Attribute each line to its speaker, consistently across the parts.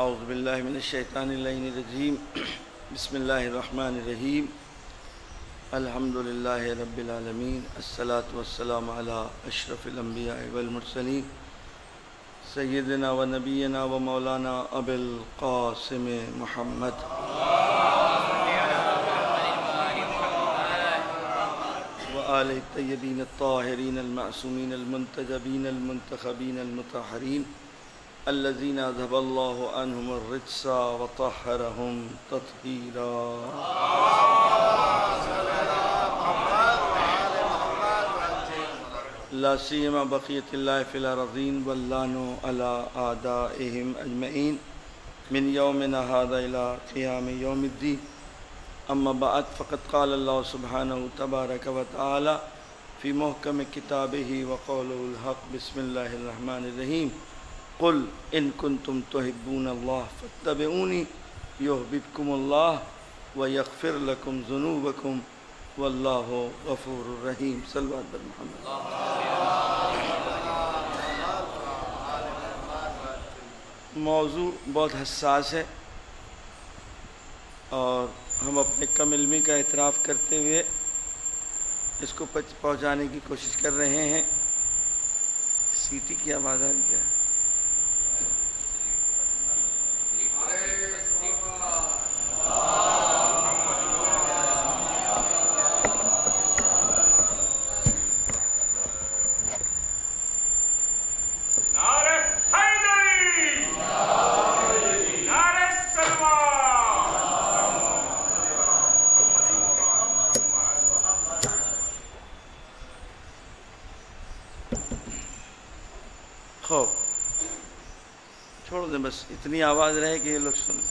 Speaker 1: اعوذ باللہ من الشیطان اللعین الرجیم بسم اللہ الرحمن الرحیم الحمدللہ رب العالمین الصلاة والسلام علی اشرف الانبیاء والمرسلین سیدنا و نبینا و مولانا ابی القاسم محمد و آل الطیبین الطاہرین المعصومین المنتجبین المنتخبین المطہرین الذين اذهب الله عنهم الرجس وطهرهم تطهيرا لا سيما بقية الله في الأرضين واللعن على أعدائهم أجمعين من يومنا هذا إلى قيام يوم الدين. أما بعد فقد قال الله سبحانه تبارك وتعالى في محكم كتابه وقوله الحق بسم الله الرحمن الرحيم قل ان کنتم تحبون اللہ فاتبعونی یحببکم اللہ ویغفر لکم ذنوبکم واللہ غفور الرحیم. صلوات بر محمد. موضوع بہت حساس ہے اور ہم اپنے کم علمی کا اعتراف کرتے ہوئے اس کو پہنچانے کی کوشش کر رہے ہیں. سیٹی کی آواز آ رہی ہے. چھوڑ دیں بس اتنی آواز رہے کہ یہ لوگ سنیں.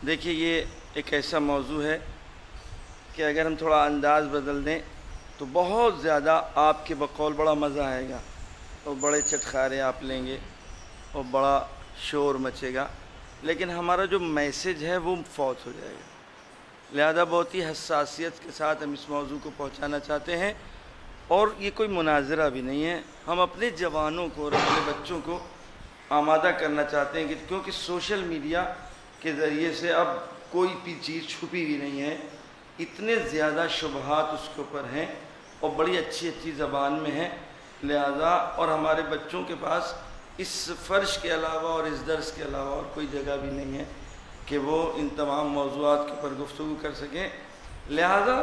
Speaker 1: دیکھیے یہ ایک ایسا موضوع ہے کہ اگر ہم تھوڑا انداز بدل دیں تو بہت زیادہ آپ کے بقول بڑا مزہ آئے گا اور بڑے چٹخارے آپ لیں گے اور بڑا شور مچے گا، لیکن ہمارا جو میسج ہے وہ فوت ہو جائے گا. لہذا بہت ہی حساسیت کے ساتھ ہم اس موضوع کو پہنچانا چاہتے ہیں اور یہ کوئی مناظرہ بھی نہیں ہے. ہم اپنے جوانوں کو اور اپنے بچوں کو آمادہ کرنا چاہتے ہیں کہ کیونکہ سوشل میڈیا کے ذریعے سے اب کوئی بھی چیز چھپی ہوئی نہیں ہے. اتنے زیادہ شبہات اس کے اوپر ہیں اور بڑی اچھی اچھی زبان میں ہیں. لہذا اور ہمارے بچوں کے پاس اس فرش کے علاوہ اور اس درس کے علاوہ اور کوئی جگہ بھی نہیں ہے کہ وہ ان تمام موضوعات کے اوپر گفتگو کر سکیں. لہذا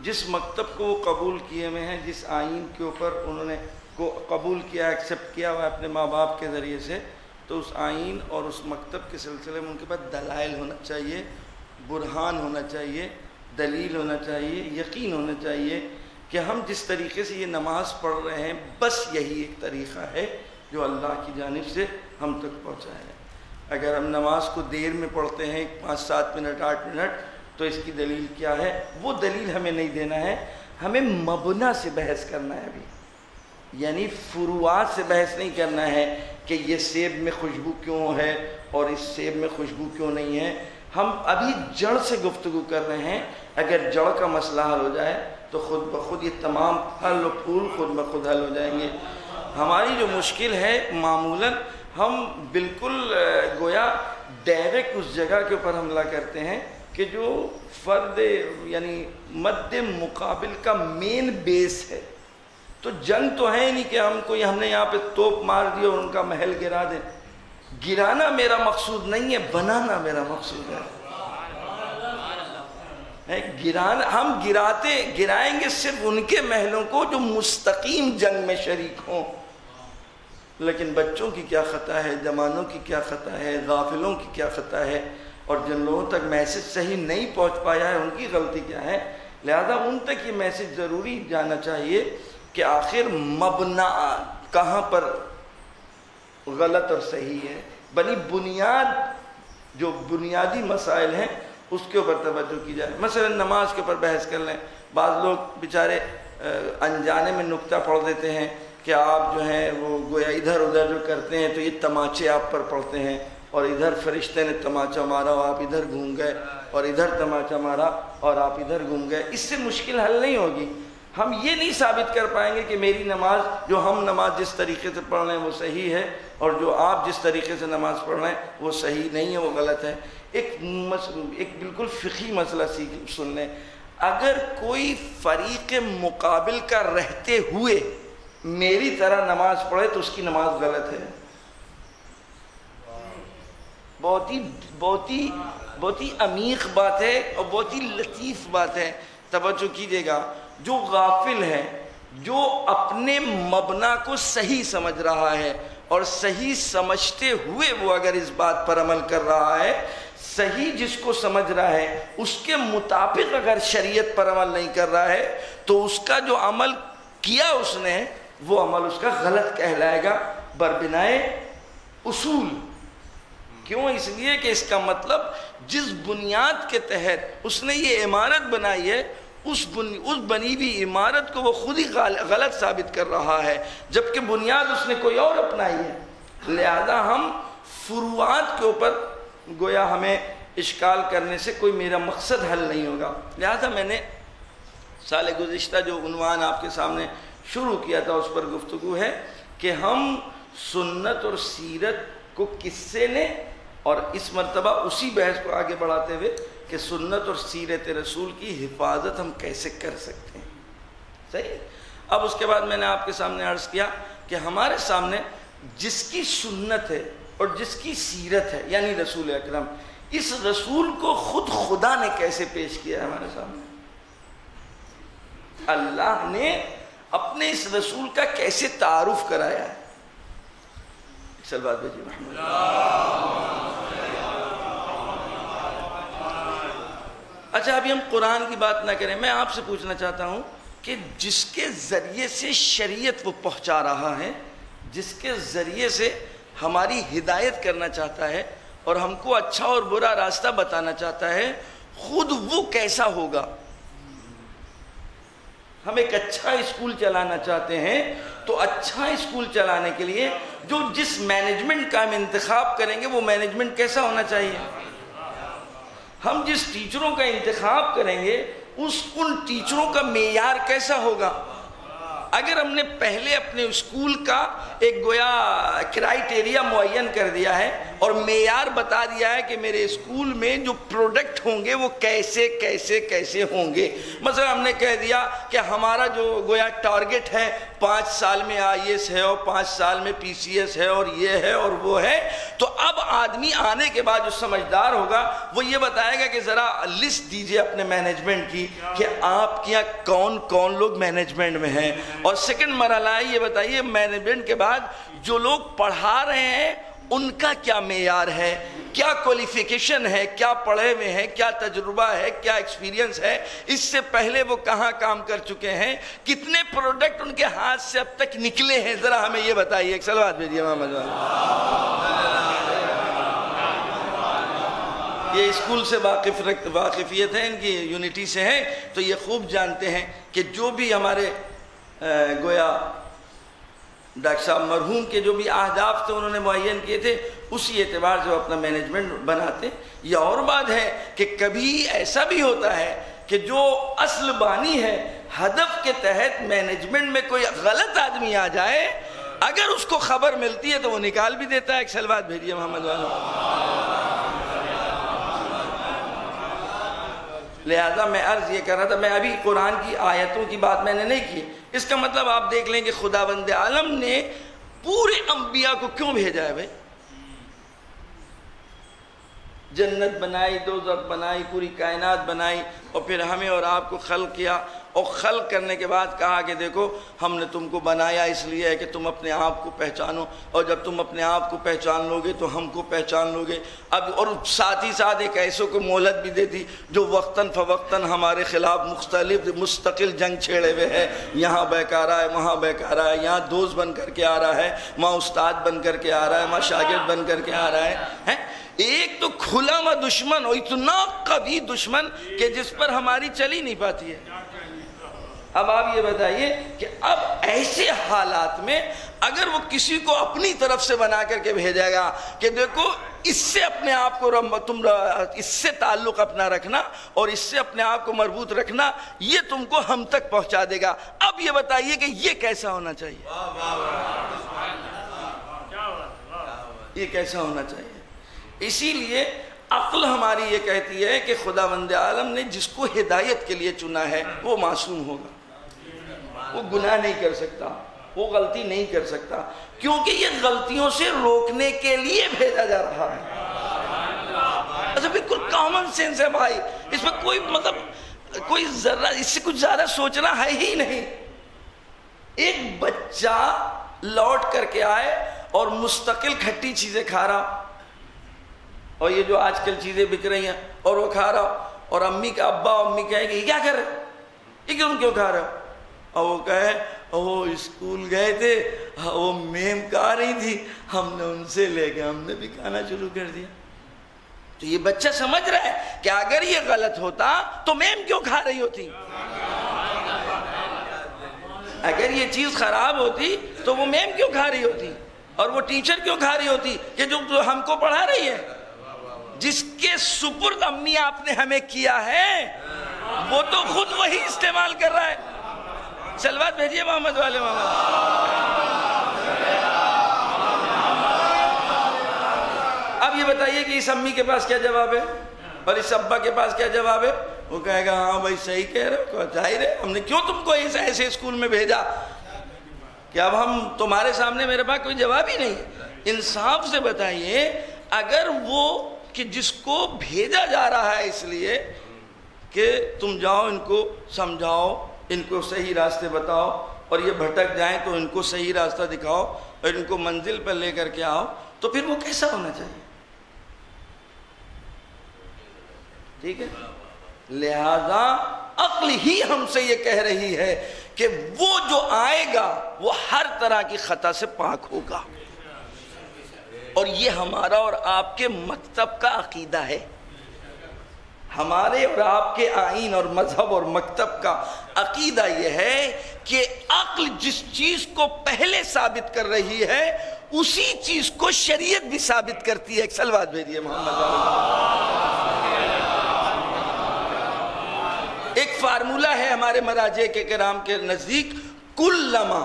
Speaker 1: جس مکتب کو وہ قبول کیے ہوئے ہیں، جس آئین کے اوپر انہوں نے کو قبول کیا، ایکسیپٹ کیا ہوا اپنے ماں باپ کے ذریعے سے، تو اس آئین اور اس مکتب کے سلسلے میں ان کے پاس دلائل ہونا چاہیے، برہان ہونا چاہیے، دلیل ہونا چاہیے، یقین ہونا چاہیے کہ ہم جس طریقے سے یہ نماز پڑھ رہے ہیں بس یہی ایک طریقہ ہے جو اللہ کی جانب سے ہم تک پہنچا ہے. اگر ہم نماز کو دیر میں پڑھتے ہیں 5-7 منٹ 8 منٹ تو اس کی دلیل کیا ہے؟ وہ دلیل ہمیں نہیں دینا ہے، ہمیں مبنا سے بحث کرنا ہے. ابھی یعنی فروعات سے بحث نہیں کرنا ہے کہ یہ سیب میں خوشبو کیوں ہے اور اس سیب میں خوشبو کیوں نہیں ہے. ہم ابھی جڑ سے گفتگو کر رہے ہیں. اگر جڑ کا مسئلہ حل ہو جائے تو خود بخود یہ تمام پھل و پھول خود بخود حل ہو جائیں گے. ہماری جو مشکل ہے معمولاً ہم بالکل گویا ڈائریکٹ اس جگہ کے اوپر حملہ کرتے ہیں کہ جو فرد یعنی مد مقابل کا مین بیس ہے. تو جنگ تو ہے نہیں کہ ہم نے یہاں پہ توپ مار دی اور ان کا محل گرا دیں. گرانا میرا مقصود نہیں ہے، بنانا میرا مقصود ہے. ہم گرائیں گے صرف ان کے محلوں کو جو مستقیم جنگ میں شریک ہوں. لیکن بچوں کی کیا خطا ہے، جوانوں کی کیا خطا ہے، غافلوں کی کیا خطا ہے، اور جن لوگوں تک میسج صحیح نہیں پہنچ پایا ہے ان کی غلطی کیا ہے. لہذا ان تک یہ میسج ضروری جانا چاہیے کہ آخر مبنا کہاں پر غلط اور صحیح ہے. بنی بنیاد جو بنیادی مسائل ہیں اس کے اوپر توجہ کی جائے. مثلا نماز کے اوپر بحث کر لیں. بعض لوگ بیچارے انجانے میں نکتہ پڑھ دیتے ہیں کہ آپ جو ہیں وہ گویا ادھر ادھر جو کرتے ہیں تو یہ تماچے آپ پر پڑتے ہیں. اور ادھر فرشتے نے تماچا مارا اور آپ ادھر گھوم گئے، اور ادھر تماچا مارا اور آپ ادھر گھوم گئے، اس سے مشکل حل نہیں ہوگی۔ ہم یہ نہیں ثابت کر پائیں گے کہ میری نماز، جو ہم نماز جس طریقے سے پڑھ رہے ہیں وہ صحیح ہے، اور جو آپ جس طریقے سے نماز پڑھ رہے ہیں وہ صحیح نہیں ہے، وہ غلط ہے۔ ایک بالکل فقہی مسئلہ سن لیں، اگر کوئی فریق مقابل کا رہتے ہوئے میری طرح نماز پڑھے تو اس کی نماز غلط ہے۔ بہت ہی عمیق بات ہے اور بہت ہی لطیف بات ہے، توجہ کیجیے گا۔ جو غافل ہے، جو اپنے مبنا کو صحیح سمجھ رہا ہے اور صحیح سمجھتے ہوئے وہ اگر اس بات پر عمل کر رہا ہے، صحیح جس کو سمجھ رہا ہے اس کے مطابق اگر شریعت پر عمل نہیں کر رہا ہے تو اس کا جو عمل کیا اس نے وہ عمل اس کا غلط کہلائے گا بربنائے اصول۔ کیوں؟ اس لیے کہ اس کا مطلب جس بنیاد کے تحت اس نے یہ عمارت بنائی ہے اس بنی ہوئی عمارت کو وہ خود ہی غلط ثابت کر رہا ہے، جبکہ بنیاد اس نے کوئی اور اپنائی ہے۔ لہذا ہم فروعات کے اوپر گویا ہمیں اشکال کرنے سے کوئی میرا مقصد حل نہیں ہوگا۔ لہذا میں نے سال گزشتہ جو عنوان آپ کے سامنے شروع کیا تھا اس پر گفتگو ہے کہ ہم سنت اور سیرت کو کس سے لیں، اور اس مرتبہ اسی بحث کو آگے بڑھاتے ہوئے کہ سنت اور سیرت رسول کی حفاظت ہم کیسے کر سکتے ہیں۔ صحیح؟ اب اس کے بعد میں نے آپ کے سامنے عرض کیا کہ ہمارے سامنے جس کی سنت ہے اور جس کی سیرت ہے یعنی رسول اکرم، اس رسول کو خود خدا نے کیسے پیش کیا ہے ہمارے سامنے؟ اللہ نے اپنے اس رسول کا کیسے تعارف کرایا ہے؟ سلوات بھیجیے محمد۔ اچھا ابھی ہم قرآن کی بات نہ کریں، میں آپ سے پوچھنا چاہتا ہوں کہ جس کے ذریعے سے شریعت وہ پہنچا رہا ہے، جس کے ذریعے سے ہماری ہدایت کرنا چاہتا ہے اور ہم کو اچھا اور برا راستہ بتانا چاہتا ہے، خود وہ کیسا ہوگا؟ ہم ایک اچھا اسکول چلانا چاہتے ہیں تو اچھا اسکول چلانے کے لیے جو جس مینجمنٹ کا ہم انتخاب کریں گے وہ مینجمنٹ کیسا ہونا چاہیے؟ ہم جس ٹیچروں کا انتخاب کریں گے ان ٹیچروں کا معیار کیسا ہوگا؟ اگر ہم نے پہلے اپنے اسکول کا ایک گویا کرائیٹیریا معین کر دیا ہے اور معیار بتا دیا ہے کہ میرے اسکول میں جو پروڈکٹ ہوں گے وہ کیسے کیسے کیسے ہوں گے، مثلا ہم نے کہہ دیا کہ ہمارا جو گویا ٹارگٹ ہے 5 سال میں IAS ہے اور 5 سال میں PCS ہے اور یہ ہے اور وہ ہے، تو اب آدمی آنے کے بعد جو سمجھدار ہوگا وہ یہ بتائے گا کہ ذرا لسٹ دیجئے اپنے مینجمنٹ کی کہ آپ کے یہاں کون کون لوگ مینجمنٹ میں ہیں، اور سیکنڈ مرحلہ ہے یہ بتائیے مینجمنٹ کے بعد جو لوگ پڑھا رہے ہیں ان کا کیا معیار ہے، کیا کوالیفیکیشن ہے، کیا پڑھے ہوئے ہیں، کیا تجربہ ہے، کیا ایکسپیرینس ہے، اس سے پہلے وہ کہاں کام کر چکے ہیں، کتنے پروڈکٹ ان کے ہاتھ سے اب تک نکلے ہیں، ذرا ہمیں یہ بتائیے۔ ایک صلوات بھیجیے محمد والے۔ یہ اسکول سے واقفیت ہے، ان کی یونٹی سے ہیں، تو یہ خوب جانتے ہیں کہ جو بھی ہمارے گویا ڈاکٹر صاحب مرحوم کے جو بھی اہداف تھے انہوں نے معین کیے تھے اسی اعتبار سے وہ اپنا مینجمنٹ بناتے۔ یہ اور بات ہے کہ کبھی ایسا بھی ہوتا ہے کہ جو اصل بانی ہے ہدف کے تحت مینجمنٹ میں کوئی غلط آدمی آ جائے، اگر اس کو خبر ملتی ہے تو وہ نکال بھی دیتا ہے۔ ایک سلوات بھیجیے محمد والوں۔ لہذا میں عرض یہ کر رہا تھا، میں ابھی قرآن کی آیتوں کی بات میں نے نہیں کی، اس کا مطلب آپ دیکھ لیں کہ خداوند عالم نے پورے انبیاء کو کیوں بھیجا ہے بھائی؟ جنت بنائی، دوزخ بنائی، پوری کائنات بنائی، اور پھر ہمیں اور آپ کو خلق کیا، اور خلق کرنے کے بعد کہا کہ دیکھو ہم نے تم کو بنایا اس لیے ہے کہ تم اپنے آپ کو پہچانو، اور جب تم اپنے آپ کو پہچان لو گے تو ہم کو پہچان لو گے۔ اب اور ساتھ ہی ساتھ ایک ایسوں کو مہلت بھی دے دی جو وقتاً فوقتاً ہمارے خلاف مستقل جنگ چھیڑے ہوئے ہے، یہاں بہکارا ہے، وہاں بہکارا ہے، یہاں دوست بن کر کے آ رہا ہے، وہاں استاد بن کر کے آ رہا ہے، وہاں شاگرد بن کر کے آ رہا ہے۔ ایک تو کھلا ہوا دشمن، اور اتنا قوی دشمن کہ جس پر ہماری چل ہی نہیں پاتی ہے۔ اب آپ یہ بتائیے کہ اب ایسے حالات میں اگر وہ کسی کو اپنی طرف سے بنا کر کے بھیجے گا کہ دیکھو اس سے اپنے آپ کو تم اس سے تعلق اپنا رکھنا اور اس سے اپنے آپ کو مربوط رکھنا، یہ تم کو ہم تک پہنچا دے گا۔ اب یہ بتائیے کہ یہ کیسا ہونا چاہیے؟ یہ کیسا ہونا چاہیے؟ اسی لیے عقل ہماری یہ کہتی ہے کہ خداوند عالم نے جس کو ہدایت کے لیے چنا ہے وہ معصوم ہوگا، وہ گناہ نہیں کر سکتا، وہ غلطی نہیں کر سکتا، کیونکہ یہ غلطیوں سے روکنے کے لیے بھیجا جا رہا ہے۔ اچھا بالکل کامن سینس ہے بھائی، اس میں کوئی کوئی ذرہ اس سے کچھ زیادہ سوچنا ہے ہی نہیں۔ ایک بچہ لوٹ کر کے آئے اور مستقل کھٹی چیزیں کھا رہا، اور یہ جو آج کل چیزیں بک رہی ہیں اور وہ کھا رہا، اور امی کا ابا امی کہیں گے یہ کیا کر رہے، یہ کیوں کھا رہے؟ اور وہ کہے وہ اسکول گئے تھے، وہ میم کھا رہی تھی، ہم نے ان سے لے کے ہم نے بھی کھانا شروع کر دیا۔ تو یہ بچہ سمجھ رہا ہے کہ اگر یہ غلط ہوتا تو میم کیوں کھا رہی ہوتی، اگر یہ چیز خراب ہوتی تو وہ میم کیوں کھا رہی ہوتی، اور وہ ٹیچر کیوں کھا رہی ہوتی کہ جو ہم کو پڑھا رہی ہے۔ جس کے سپرد امی آپ نے ہمیں کیا ہے وہ تو خود وہی استعمال کر رہا ہے۔ سلوات بھیجیے محمد والے محمد۔ اب یہ بتائیے کہ اس امی کے پاس کیا جواب ہے اور اس ابا کے پاس کیا جواب ہے؟ وہ کہے گا ہاں بھائی صحیح کہہ رہے ہو، ظاہر ہے ہم نے کیوں تم کو ایسے اسکول میں بھیجا کہ اب ہم تمہارے سامنے میرے پاس کوئی جواب ہی نہیں۔ انصاف سے بتائیے، اگر وہ کہ جس کو بھیجا جا رہا ہے اس لیے کہ تم جاؤ ان کو سمجھاؤ، ان کو صحیح راستے بتاؤ، اور یہ بھٹک جائیں تو ان کو صحیح راستہ دکھاؤ اور ان کو منزل پر لے کر کے آؤ، تو پھر وہ کیسا ہونا چاہیے؟ ٹھیک ہے، لہذا عقل ہی ہم سے یہ کہہ رہی ہے کہ وہ جو آئے گا وہ ہر طرح کی خطا سے پاک ہوگا، اور یہ ہمارا اور آپ کے مکتب کا عقیدہ ہے۔ ہمارے اور آپ کے آئین اور مذہب اور مکتب کا عقیدہ یہ ہے کہ عقل جس چیز کو پہلے ثابت کر رہی ہے اسی چیز کو شریعت بھی ثابت کرتی ہے۔ ایک صلوات بھیجیے محمد۔ ایک فارمولہ ہے ہمارے مراجع کے کرام کے نزدیک، کلما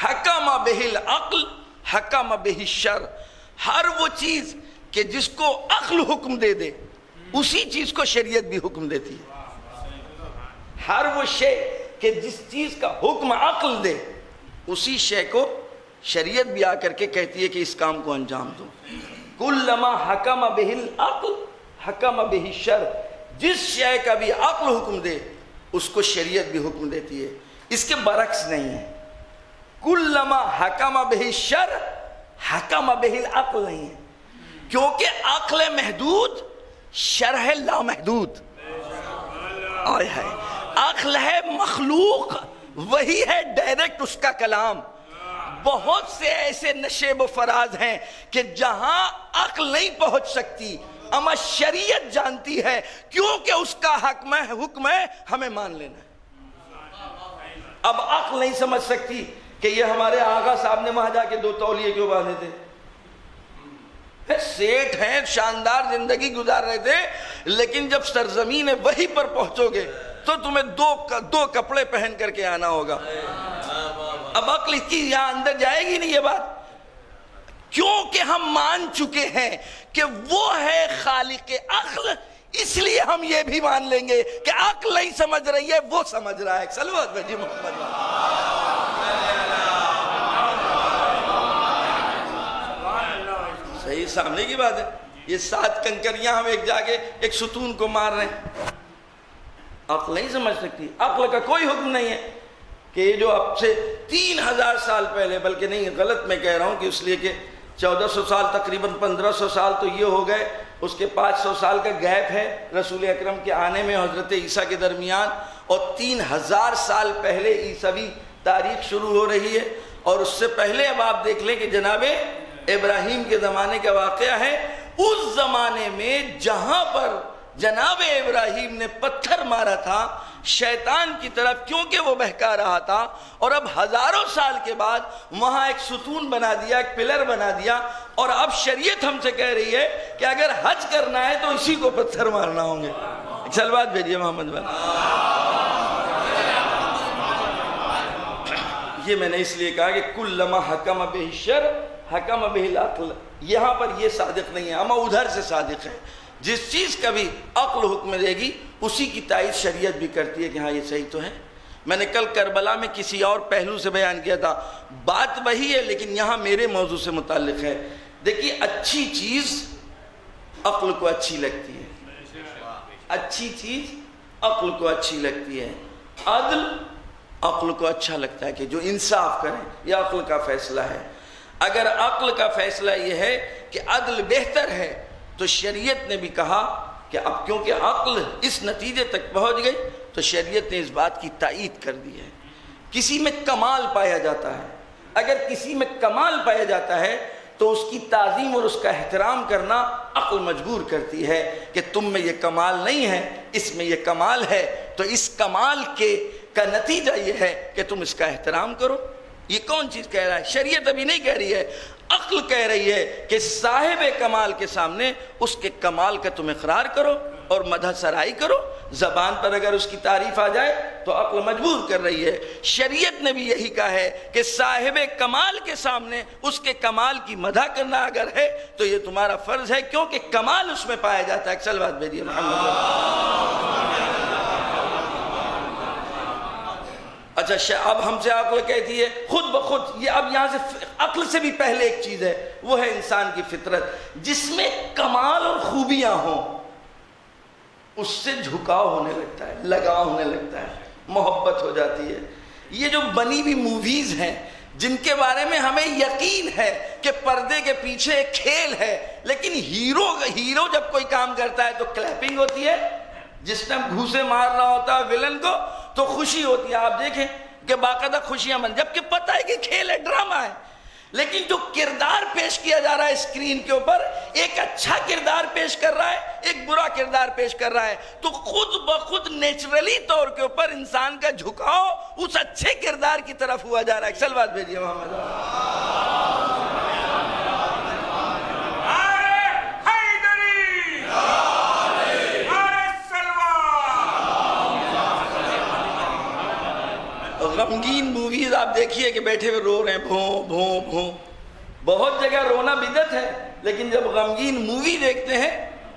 Speaker 1: حکم بہ العقل حکم بہ الشرع۔ ہر وہ چیز کہ جس کو عقل حکم دے دے اسی چیز کو شریعت بھی حکم دیتی ہے۔ ہر وہ شے کہ جس چیز کا حکم عقل دے اسی شے کو شریعت بھی آ کر کے کہتی ہے کہ اس کام کو انجام دو۔ کلما حکم بہ العقل حکم بہ الشرع، جس شے کا بھی عقل حکم دے اس کو شریعت بھی حکم دیتی ہے۔ اس کے برعکس نہیں ہے، کلما حکم بہ الشرع حکم بہ العقل نہیں ہے، کیونکہ عقل محدود شرع لامحدود۔ عقل ہے مخلوق، وہی ہے ڈائریکٹ اس کا کلام۔ بہت سے ایسے نشیب و فراز ہیں کہ جہاں عقل نہیں پہنچ سکتی اما شریعت جانتی ہے، کیونکہ اس کا حکم ہے ہمیں مان لینا ہے۔ اب عقل نہیں سمجھ سکتی کہ یہ ہمارے آقا صاحب نے وہاں جا کے 2 تولیے کیوں باندھے تھے؟ سیٹھ ہیں، شاندار زندگی گزار رہے تھے، لیکن جب سرزمین وحی پر پہنچو گے تو تمہیں 2 کپڑے پہن کر کے آنا ہوگا۔ اب عقل کی یہاں اندر جائے گی نہیں یہ بات، کیونکہ ہم مان چکے ہیں کہ وہ ہے خالق عقل، اس لیے ہم یہ بھی مان لیں گے کہ عقل نہیں سمجھ رہی ہے، وہ سمجھ رہا ہے۔ صلوات بھیجیے محمد۔ صحیح سامنے کی بات ہے۔ یہ 7 کنکریاں ہم ایک جا کے ایک ستون کو مار رہے ہیں، عقل نہیں سمجھ سکتی۔ عقل کا کوئی حکم نہیں ہے کہ یہ جو اب سے 3000 سال پہلے، بلکہ نہیں غلط میں کہہ رہا ہوں کہ اس لیے کہ 1400 سال تقریباً 1500 سال تو یہ ہو گئے، اس کے 500 سال کا گیپ ہے رسول اکرم کے آنے میں حضرت عیسیٰ کے درمیان، اور 3000 سال پہلے عیسوی تاریخ شروع ہو رہی ہے۔ اور اس سے پہلے اب آپ دیکھ لیں کہ جناب ابراہیم کے زمانے کا واقعہ ہے۔ اس زمانے میں جہاں پر جناب ابراہیم نے پتھر مارا تھا شیطان کی طرف کیونکہ وہ بہکا رہا تھا، اور اب ہزاروں سال کے بعد وہاں ایک ستون بنا دیا، ایک پلر بنا دیا، اور اب شریعت ہم سے کہہ رہی ہے کہ اگر حج کرنا ہے تو اسی کو پتھر مارنا ہوں گے۔ ایک سلوات بھیجیے محمد بھائی۔ یہ میں نے اس لیے کہا کہ کلما حکم بہ الشرع حکم بہ العقل، یہاں پر یہ صادق نہیں ہے، اما ادھر سے صادق ہے۔ جس چیز کا بھی عقل حکم دے گی اسی کی تائید شریعت بھی کرتی ہے کہ ہاں یہ صحیح تو ہے۔ میں نے کل کربلا میں کسی اور پہلو سے بیان کیا تھا، بات وہی ہے لیکن یہاں میرے موضوع سے متعلق ہے۔ دیکھیے اچھی چیز عقل کو اچھی لگتی ہے، اچھی چیز عقل کو اچھی لگتی ہے، عدل عقل کو اچھا لگتا ہے کہ جو انصاف کریں، یہ عقل کا فیصلہ ہے۔ اگر عقل کا فیصلہ یہ ہے کہ عدل بہتر ہے تو شریعت نے بھی کہا کہ اب کیونکہ عقل اس نتیجے تک پہنچ گئی تو شریعت نے اس بات کی تائید کر دی ہے۔ کسی میں کمال پایا جاتا ہے، اگر کسی میں کمال پایا جاتا ہے تو اس کی تعظیم اور اس کا احترام کرنا عقل مجبور کرتی ہے کہ تم میں یہ کمال نہیں ہے، اس میں یہ کمال ہے، تو اس کمال کا نتیجہ یہ ہے کہ تم اس کا احترام کرو۔ یہ کون چیز کہہ رہا ہے؟ شریعت ابھی نہیں کہہ رہی ہے، عقل کہہ رہی ہے کہ صاحب کمال کے سامنے اس کے کمال کا تم اقرار کرو اور مدح سرائی کرو۔ زبان پر اگر اس کی تعریف آ جائے تو عقل مجبور کر رہی ہے۔ شریعت نے بھی یہی کہا ہے کہ صاحب کمال کے سامنے اس کے کمال کی مدح کرنا اگر ہے تو یہ تمہارا فرض ہے، کیونکہ کمال اس میں پایا جاتا ہے۔ ایک سلوات بھیجیے محمد۔ اچھا اب ہم سے عقل کہتی ہے خود بخود، یہ اب یہاں سے عقل سے بھی پہلے ایک چیز ہے، وہ ہے انسان کی فطرت، جس میں کمال اور خوبیاں ہوں اس سے جھکاؤ ہونے لگتا ہے، لگاؤ ہونے لگتا ہے، محبت ہو جاتی ہے۔ یہ جو بنی ہوئی موویز ہیں جن کے بارے میں ہمیں یقین ہے کہ پردے کے پیچھے ایک کھیل ہے، لیکن ہیرو جب کوئی کام کرتا ہے تو کلیپنگ ہوتی ہے، جس ٹائم گھوسے مار رہا ہوتا ہے ولن کو تو خوشی ہوتی ہے۔ آپ دیکھیں کہ باقاعدہ خوشیاں جبکہ پتہ ہے کہ کھیل ہے، ڈرامہ ہے، لیکن جو کردار پیش کیا جا رہا ہے اسکرین کے اوپر، ایک اچھا کردار پیش کر رہا ہے، ایک برا کردار پیش کر رہا ہے، تو خود بخود نیچرلی طور کے اوپر انسان کا جھکاؤ اس اچھے کردار کی طرف ہوا جا رہا ہے۔ ایک سلوات بھیجیے محمد۔ غمگین موویز آپ دیکھیے کہ بیٹھے ہوئے رو رہے ہیں، بھوں بھوں بھوں۔ بہت جگہ رونا بدعت ہے، لیکن جب غمگین مووی دیکھتے ہیں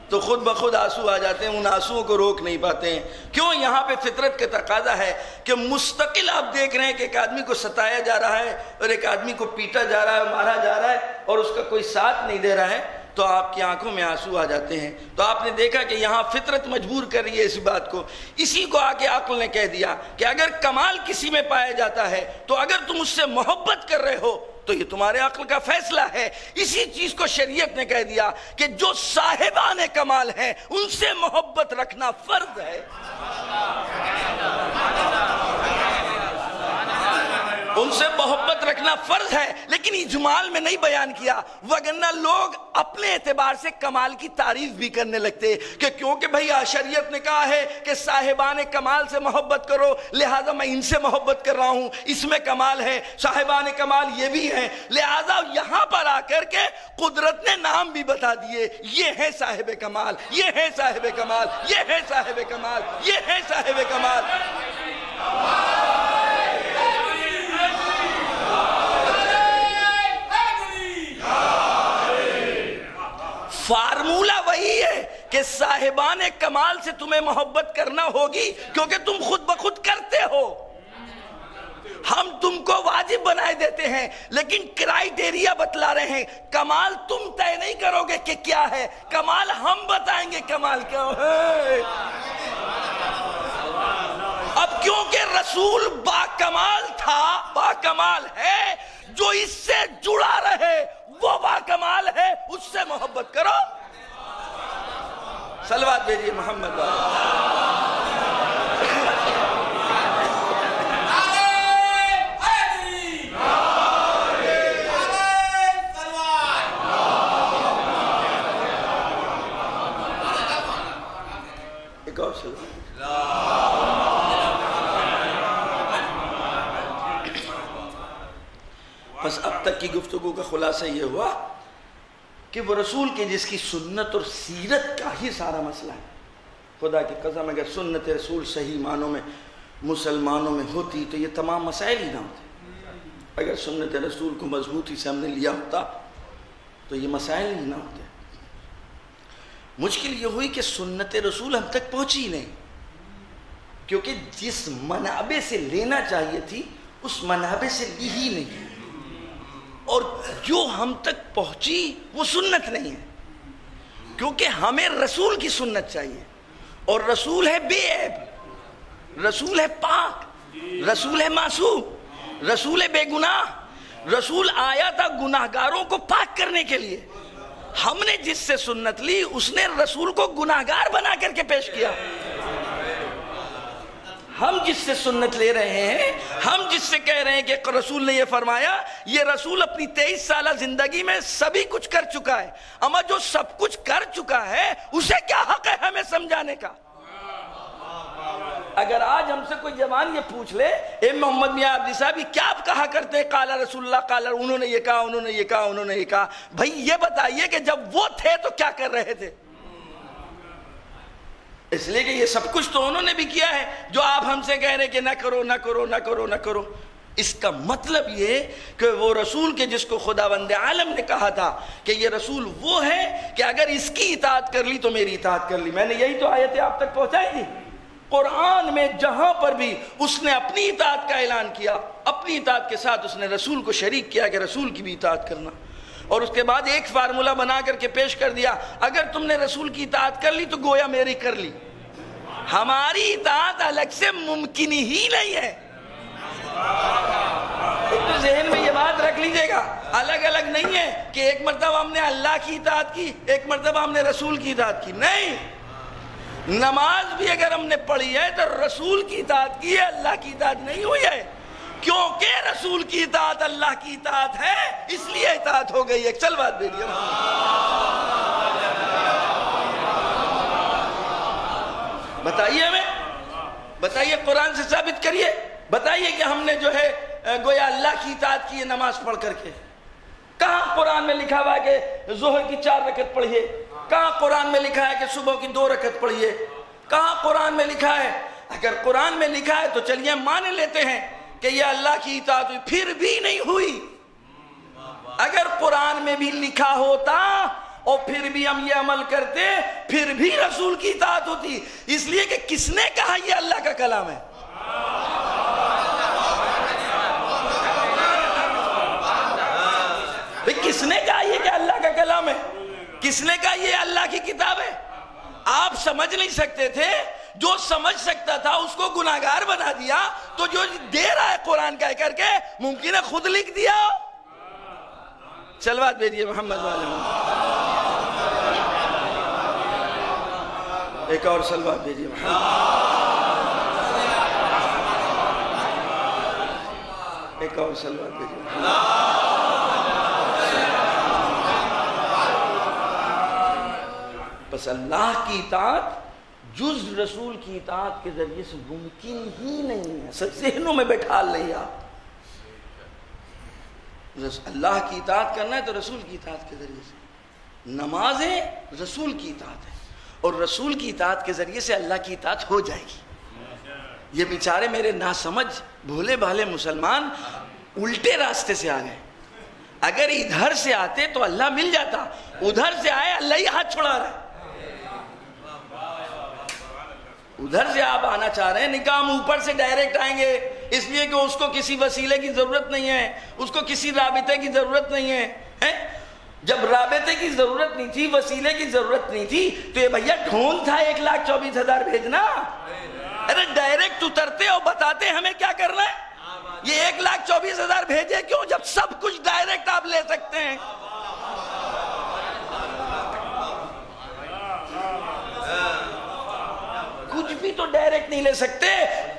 Speaker 1: تو خود بخود آنسو آ جاتے ہیں، ان آنسوؤں کو روک نہیں پاتے ہیں۔ کیوں؟ یہاں پہ فطرت کا تقاضا ہے کہ مستقل آپ دیکھ رہے ہیں کہ ایک آدمی کو ستایا جا رہا ہے اور ایک آدمی کو پیٹا جا رہا ہے، مارا جا رہا ہے، اور اس کا کوئی ساتھ نہیں دے رہا ہے، تو آپ کی آنکھوں میں آنسو آ جاتے ہیں۔ تو آپ نے دیکھا کہ یہاں فطرت مجبور کر رہی ہے اس بات کو۔ اسی کو آ کے عقل نے کہہ دیا کہ اگر کمال کسی میں پایا جاتا ہے تو اگر تم اس سے محبت کر رہے ہو تو یہ تمہارے عقل کا فیصلہ ہے۔ اسی چیز کو شریعت نے کہہ دیا کہ جو صاحبان کمال ہیں ان سے محبت رکھنا فرض ہے، ان سے محبت رکھنا فرض ہے، لیکن اجمال میں نہیں بیان کیا، وگرنہ لوگ اپنے اعتبار سے کمال کی تعریف بھی کرنے لگتے کہ کیونکہ بھیا شریعت نے کہا ہے کہ صاحبان کمال سے محبت کرو، لہذا میں ان سے محبت کر رہا ہوں، اس میں کمال ہے، صاحبان کمال یہ بھی ہیں، لہذا یہاں پر آ کر کے قدرت نے نام بھی بتا دیے، یہ ہے صاحب کمال، یہ ہے صاحب کمال، یہ ہے صاحب کمال، یہ ہے صاحب کمال۔ فارمولہ وہی ہے کہ صاحبان کمال سے تمہیں محبت کرنا ہوگی کیونکہ تم خود بخود کرتے ہو۔ ہم تم کو واجب بنائے دیتے ہیں لیکن کرائیٹیریا بتلا رہے ہیں۔ کمال تم طے نہیں کرو گے کہ کیا ہے، کمال ہم بتائیں گے کمال کیا ہے۔ اب کیونکہ رسول با کمال تھا، با کمال ہے، جو اس سے جڑا رہے وہ با کمال ہے، اس سے محبت کرو۔ صلوات بھیجیے محمد۔ ایک اور سلام. بس اب تک کی گفتگو کا خلاصہ یہ ہوا کہ وہ رسول کے جس کی سنت اور سیرت کا ہی سارا مسئلہ ہے. خدا کی قسم اگر سنت رسول صحیح معنوں میں مسلمانوں میں ہوتی تو یہ تمام مسائل ہی نہ ہوتے. اگر سنت رسول کو مضبوطی سے ہم نے لیا ہوتا تو یہ مسائل ہی نہ ہوتے. مشکل یہ ہوئی کہ سنت رسول ہم تک پہنچی نہیں، کیونکہ جس منابع سے لینا چاہیے تھی اس منابع سے لی ہی نہیں، اور جو ہم تک پہنچی وہ سنت نہیں ہے، کیونکہ ہمیں رسول کی سنت چاہیے، اور رسول ہے بے عیب، رسول ہے پاک، رسول ہے معصوم، رسول ہے بے گناہ. رسول آیا تھا گناہگاروں کو پاک کرنے کے لیے. ہم نے جس سے سنت لی اس نے رسول کو گناہگار بنا کر کے پیش کیا. ہم جس سے سنت لے رہے ہیں، ہم جس سے کہہ رہے ہیں کہ رسول نے یہ فرمایا، یہ رسول اپنی 23 سالہ زندگی میں سبھی کچھ کر چکا ہے. اما جو سب کچھ کر چکا ہے اسے کیا حق ہے ہمیں سمجھانے کا؟ اگر آج ہم سے کوئی جوان یہ پوچھ لے، اے محمد میاں عبدی صاحب یہ کیا آپ کہا کرتے ہیں، قال رسول اللہ، قال انہوں نے یہ کہا، انہوں نے یہ کہا، انہوں نے یہ کہا. بھائی یہ بتائیے کہ جب وہ تھے تو کیا کر رہے تھے؟ اس لیے کہ یہ سب کچھ تو انہوں نے بھی کیا ہے جو آپ ہم سے کہہ رہے کہ نہ کرو نہ کرو نہ کرو نہ کرو. اس کا مطلب یہ کہ وہ رسول کے جس کو خداوند عالم نے کہا تھا کہ یہ رسول وہ ہے کہ اگر اس کی اطاعت کر لی تو میری اطاعت کر لی. میں نے یہی تو آیتیں آپ تک پہنچائی تھی. قرآن میں جہاں پر بھی اس نے اپنی اطاعت کا اعلان کیا، اپنی اطاعت کے ساتھ اس نے رسول کو شریک کیا کہ رسول کی بھی اطاعت کرنا، اور اس کے بعد ایک فارمولہ بنا کر کے پیش کر دیا، اگر تم نے رسول کی اطاعت کر لی تو گویا میری کر لی. ہماری اطاعت الگ سے ممکن ہی نہیں ہے. تو ذہن میں یہ بات رکھ لیجئے گا، الگ الگ نہیں ہے کہ ایک مرتبہ ہم نے اللہ کی اطاعت کی، ایک مرتبہ ہم نے رسول کی اطاعت کی. نہیں، نماز بھی اگر ہم نے پڑھی ہے تو رسول کی اطاعت کی ہے، اللہ کی اطاعت نہیں ہوئی ہے. کیونکہ رسول کی اطاعت اللہ کی اطاعت ہے اس لیے اطاعت ہو گئی ہے. چل بات بیٹھیے، بتائیے ہمیں، بتائیے قرآن سے ثابت کریے، بتائیے کہ ہم نے جو ہے گویا اللہ کی اطاعت کی ہے نماز پڑھ کر کے. کہاں قرآن میں لکھا ہوا ہے کہ ظہر کی 4 رکعت پڑھیے؟ کہاں قرآن میں لکھا ہے کہ صبح کی 2 رکعت پڑھیے؟ کہاں قرآن میں لکھا ہے؟ اگر قرآن میں لکھا ہے تو چلیے مان لیتے ہیں کہ یہ اللہ کی اطاعت ہوئی، پھر بھی نہیں ہوئی. اگر قرآن میں بھی لکھا ہوتا اور پھر بھی ہم یہ عمل کرتے پھر بھی رسول کی اطاعت ہوتی. اس لیے کہ کس نے کہا یہ اللہ کا کلام ہے؟ کس نے کہا یہ کہ اللہ کا کلام ہے؟ کس نے کہا یہ اللہ کی کتاب ہے؟ آپ سمجھ نہیں سکتے تھے، جو سمجھ سکتا تھا اس کو گناہگار بنا دیا، تو جو دے رہا ہے قرآن کہہ کر کے ممکن ہے خود لکھ دیا. چلوات بھیجیے محمد والے، ایک اور سلوات بھیجیے محمد، ایک اور سلوات بھیجیے محمد. بس اللہ کی اطاعت جز رسول کی اطاعت کے ذریعے سے ممکن ہی نہیں ہے. سب ذہنوں میں بیٹھا لیں آپ، اللہ کی اطاعت کرنا ہے تو رسول کی اطاعت کے ذریعے سے. نمازیں رسول کی اطاعت ہے، اور رسول کی اطاعت کے ذریعے سے اللہ کی اطاعت ہو جائے گی. یہ بیچارے میرے ناسمجھ بھولے بھالے مسلمان الٹے راستے سے آ گئے. اگر ادھر سے آتے تو اللہ مل جاتا، ادھر سے آئے اللہ ہی ہاتھ چھڑا رہا ہے. ادھر سے آپ آنا چاہ رہے ہیں، نکاح ہم اوپر سے ڈائریکٹ آئیں گے، اس لیے کہ اس کو کسی وسیلے کی ضرورت نہیں ہے، اس کو کسی رابطے کی ضرورت نہیں ہے. جب رابطے کی ضرورت نہیں تھی، وسیلے کی ضرورت نہیں تھی، تو یہ بھیا ڈھونگ تھا 1,24,000 بھیجنا. ارے ڈائریکٹ اترتے اور بتاتے ہمیں کیا کرنا ہے. یہ 1,24,000 بھیجے کیوں جب سب کچھ ڈائریکٹ آپ لے سکتے ہیں؟ کچھ بھی تو ڈائریکٹ نہیں لے سکتے.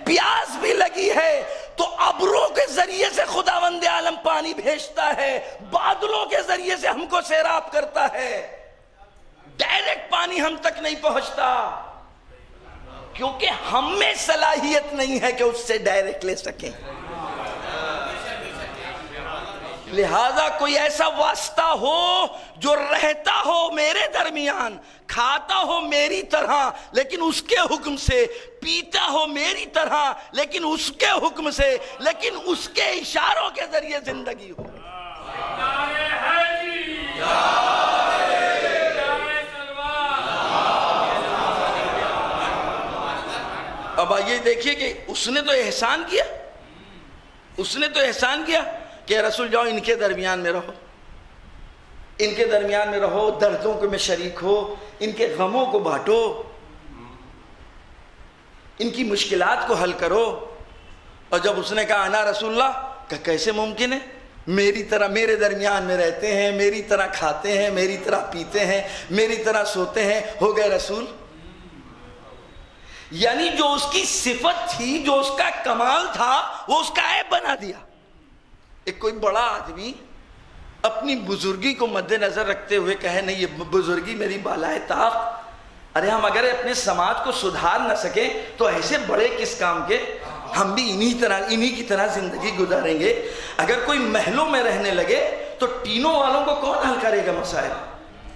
Speaker 1: پیاس بھی لگی ہے تو ابروں کے ذریعے سے خداوند عالم پانی بھیجتا ہے، بادلوں کے ذریعے سے ہم کو سیراب کرتا ہے. ڈائریکٹ پانی ہم تک نہیں پہنچتا. کیونکہ ہم میں صلاحیت نہیں ہے کہ اس سے ڈائریکٹ لے سکیں. لہذا کوئی ایسا واسطہ ہو جو رہتا ہو میرے درمیان، کھاتا ہو میری طرح لیکن اس کے حکم سے، پیتا ہو میری طرح لیکن اس کے حکم سے، لیکن اس کے اشاروں کے ذریعے زندگی ہو. اب آئیے دیکھیے کہ اس نے تو احسان کیا، اس نے تو احسان کیا کہ رسول جاؤ ان کے درمیان میں رہو، ان کے درمیان میں رہو، دردوں کو میں شریک ہو، ان کے غموں کو بانٹو، ان کی مشکلات کو حل کرو. اور جب اس نے کہا انا رسول اللہ، کہ کیسے ممکن ہے؟ میری طرح میرے درمیان میں رہتے ہیں، میری طرح کھاتے ہیں، میری طرح پیتے ہیں، میری طرح سوتے ہیں، ہو گئے رسول. یعنی جو اس کی صفت تھی، جو اس کا کمال تھا، وہ اس کا عیب بنا دیا. ایک کوئی بڑا آدمی اپنی بزرگی کو مد نظر رکھتے ہوئے کہے نہیں یہ بزرگی میری بالائے طاقت. ارے ہم اگر اپنے سماج کو سدھار نہ سکیں تو ایسے بڑے کس کام کے؟ ہم بھی انہی کی طرح زندگی گزاریں گے. اگر کوئی محلوں میں رہنے لگے تو ٹینوں والوں کو کون حل کرے گا مسائل؟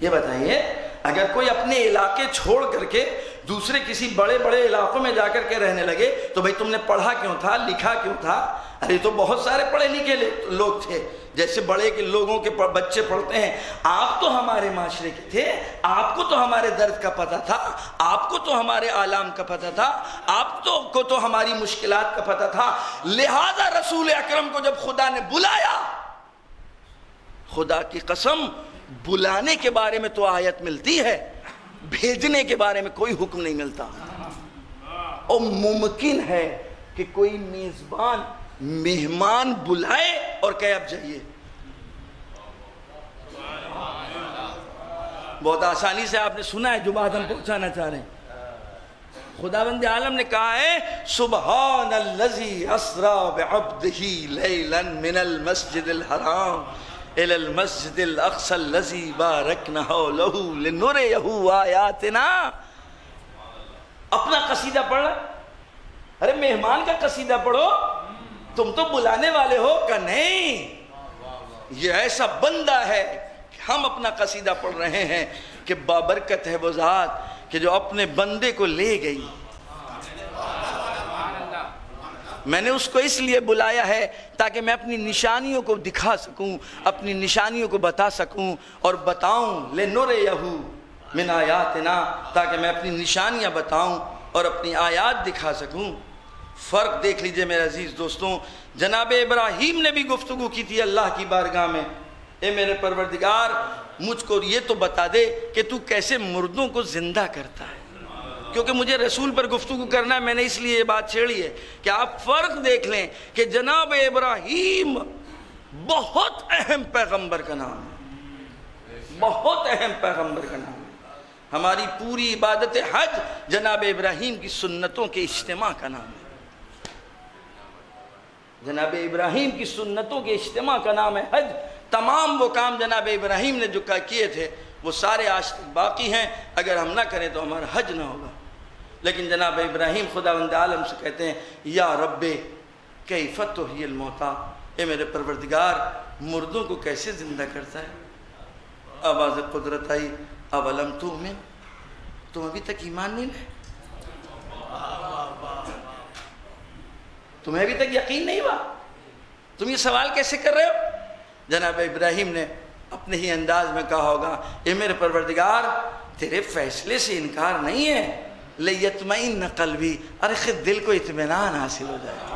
Speaker 1: یہ بتائیے. اگر کوئی اپنے علاقے چھوڑ کر کے دوسرے کسی بڑے بڑے علاقوں میں جا کر کے رہنے لگے تو بھئی تم نے پڑھا کیوں تھا، لکھا کیوں تھا؟ ارے تو بہت سارے پڑھے لکھے لوگ تھے، جیسے بڑے کے لوگوں کے بچے پڑھتے ہیں. آپ تو ہمارے معاشرے کے تھے، آپ کو تو ہمارے درد کا پتہ تھا، آپ کو تو ہمارے آلام کا پتہ تھا، آپ کو تو ہماری مشکلات کا پتہ تھا. لہذا رسول اکرم کو جب خدا نے بلایا، خدا کی قسم بلانے کے بارے میں تو آیت ملتی ہے، بھیجنے کے بارے میں کوئی حکم نہیں ملتا. اور ممکن ہے کہ کوئی میزبان مہمان بلائے اور کہے اب جائیے. بہت آسانی سے آپ نے سنا ہے جو بات ہم پہنچانا چاہ رہے ہیں. خداوند عالم نے کہا ہے سبحان الذی اسری بعبدہ لیلا من المسجد الحرام الى المسجد الاقصى الذي باركنا حوله لنريه آیاتنا. اپنا قصیدہ پڑھ رہا. ارے مہمان کا قصیدہ پڑھو، تم تو بلانے والے ہو. کہ نہیں، یہ ایسا بندہ ہے کہ ہم اپنا قصیدہ پڑھ رہے ہیں کہ بابرکت ہے وہ ذات کہ جو اپنے بندے کو لے گئی. میں نے اس کو اس لیے بلایا ہے تاکہ میں اپنی نشانیوں کو دکھا سکوں، اپنی نشانیوں کو بتا سکوں اور بتاؤں. لِنُرِيَهُ مِنْ آیاتنا، تاکہ میں اپنی نشانیاں بتاؤں اور اپنی آیات دکھا سکوں. فرق دیکھ لیجئے میرے عزیز دوستوں. جناب ابراہیم نے بھی گفتگو کی تھی اللہ کی بارگاہ میں، اے میرے پروردگار مجھ کو یہ تو بتا دے کہ تو کیسے مردوں کو زندہ کرتا ہے. کیونکہ مجھے رسول پر گفتگو کرنا ہے، میں نے اس لیے یہ بات چھیڑی ہے کہ آپ فرق دیکھ لیں کہ جناب ابراہیم بہت اہم پیغمبر کا نام ہے، بہت اہم پیغمبر کا نام ہے. ہماری پوری عبادت حج جناب ابراہیم کی سنتوں کے اجتماع کا نام ہے. جناب ابراہیم کی سنتوں کے اجتماع کا نام ہے حج. تمام وہ کام جناب ابراہیم نے جو کیے تھے وہ سارے آج تک باقی ہیں. اگر ہم نہ کریں تو ہمارا حج نہ ہوگا. لیکن جناب ابراہیم خداوند عالم سے کہتے ہیں یا رب کیف تحیی الموتی، اے میرے پروردگار مردوں کو کیسے زندہ کرتا ہے. آواز قدرت آئی اولم تؤمن، تم ابھی تک ایمان نہیں لائے، تمہیں ابھی تک یقین نہیں ہوا، تم یہ سوال کیسے کر رہے ہو؟ جناب ابراہیم نے اپنے ہی انداز میں کہا ہوگا اے میرے پروردگار تیرے فیصلے سے انکار نہیں ہے. لیطمئن قلبی، ارے خود دل کو اطمینان حاصل ہو جائے.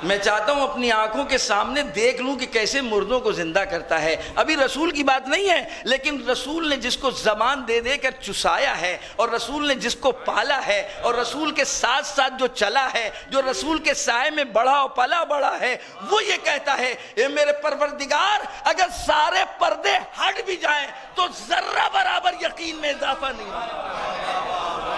Speaker 1: میں چاہتا ہوں اپنی آنکھوں کے سامنے دیکھ لوں کہ کیسے مردوں کو زندہ کرتا ہے. ابھی رسول کی بات نہیں ہے، لیکن رسول نے جس کو زبان دے دے کر چسایا ہے، اور رسول نے جس کو پالا ہے، اور رسول کے ساتھ ساتھ جو چلا ہے، جو رسول کے سائے میں بڑھا اور پلا بڑھا ہے، وہ یہ کہتا ہے اے میرے پروردگار اگر سارے پردے ہٹ بھی جائیں تو ذرہ برابر یقین میں اضافہ نہیں ہوگا.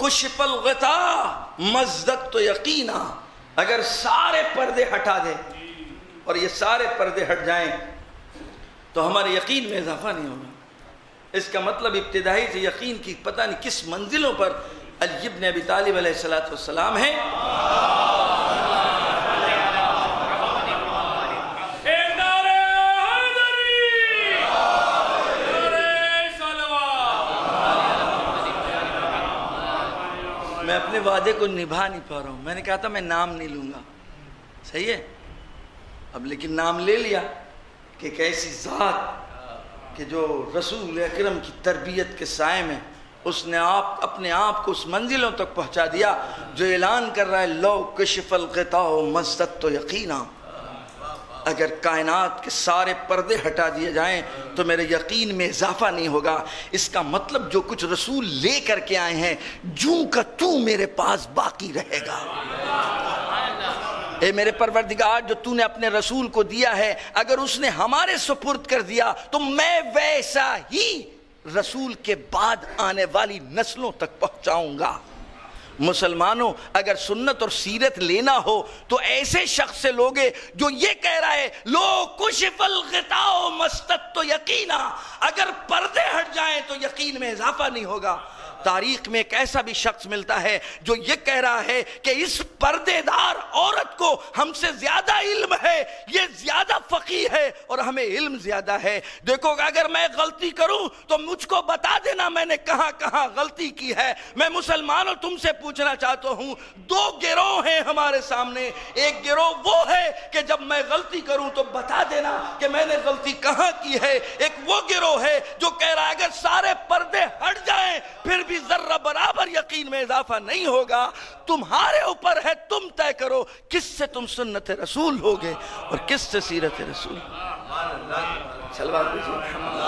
Speaker 1: کشف الغطاء مزددت یقینا، اگر سارے پردے ہٹا دے اور یہ سارے پردے ہٹ جائیں تو ہمارے یقین میں اضافہ نہیں ہوگا۔ اس کا مطلب ابتدائی سے یقین کی پتہ نہیں کس منزلوں پر علی بن ابی طالب علیہ السلام ہیں۔ میں اپنے وعدے کو نبھا نہیں پا رہا ہوں۔ میں نے کہا تھا میں نام نہیں لوں گا، صحیح ہے، اب لیکن نام لے لیا کہ ایک ایسی ذات کہ جو رسول اکرم کی تربیت کے سائے میں اس نے اپنے آپ کو اس منزلوں تک پہنچا دیا جو اعلان کر رہا ہے لو کشف الغطاء مزددت یقینا، اگر کائنات کے سارے پردے ہٹا دیے جائیں تو میرے یقین میں اضافہ نہیں ہوگا۔ اس کا مطلب جو کچھ رسول لے کر کے آئے ہیں جوں کا تو میرے پاس باقی رہے گا۔ اے میرے پروردگار، جو تو نے اپنے رسول کو دیا ہے اگر اس نے ہمارے سپرد کر دیا تو میں ویسا ہی رسول کے بعد آنے والی نسلوں تک پہنچاؤں گا۔ مسلمانوں، اگر سنت اور سیرت لینا ہو تو ایسے شخص سے لوگے جو یہ کہہ رہا ہے لو کشف الغطاء مزددت یقینا، اگر پردے ہٹ جائیں تو یقین میں اضافہ نہیں ہوگا۔ تاریخ میں ایک ایسا بھی شخص ملتا ہے جو یہ کہہ رہا ہے کہ اس پردے دار عورت کو ہم سے زیادہ علم ہے، یہ زیادہ فقیہ ہے اور ہمیں علم زیادہ ہے۔ دیکھو اگر میں غلطی کروں تو مجھ کو بتا دینا میں نے کہاں کہاں غلطی کی ہے۔ میں مسلمانوں تم سے پوچھنا چاہتا ہوں، دو گروہ ہیں ہمارے سامنے، ایک گروہ وہ ہے کہ جب میں غلطی کروں تو بتا دینا کہ میں نے غلطی کہاں کی ہے، ایک وہ گروہ ہے جو کہہ رہا ہے اگر سارے پردے ہٹ جائیں پھر بھی ذرہ برابر یقین میں اضافہ نہیں ہوگا۔ تمہارے اوپر ہے، تم طے کرو کس سے تم سنت رسول ہوگے اور کس سے سیرت رسول۔ صلوات بھیجئے محمد۔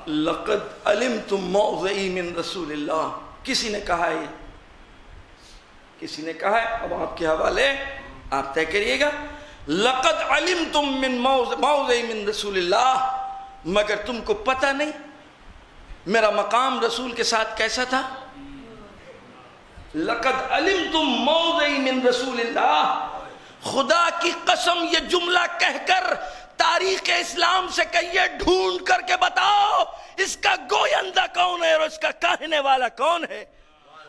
Speaker 1: لقد علمتم موضعی من رسول اللہ، کسی نے کہا ہے، کسی نے کہا ہے، اب آپ کے حوالے آپ طے کریے گا۔ لقد علمتم من موضعی من رسول اللہ، مگر تم کو پتہ نہیں میرا مقام رسول کے ساتھ کیسا تھا۔ لقد علمتم موضعی من رسول اللہ، خدا کی قسم یہ جملہ کہہ کر تاریخ اسلام سے کہیے ڈھونڈ کر کے بتاؤ اس کا گویندہ کون ہے اور اس کا کہنے والا کون ہے۔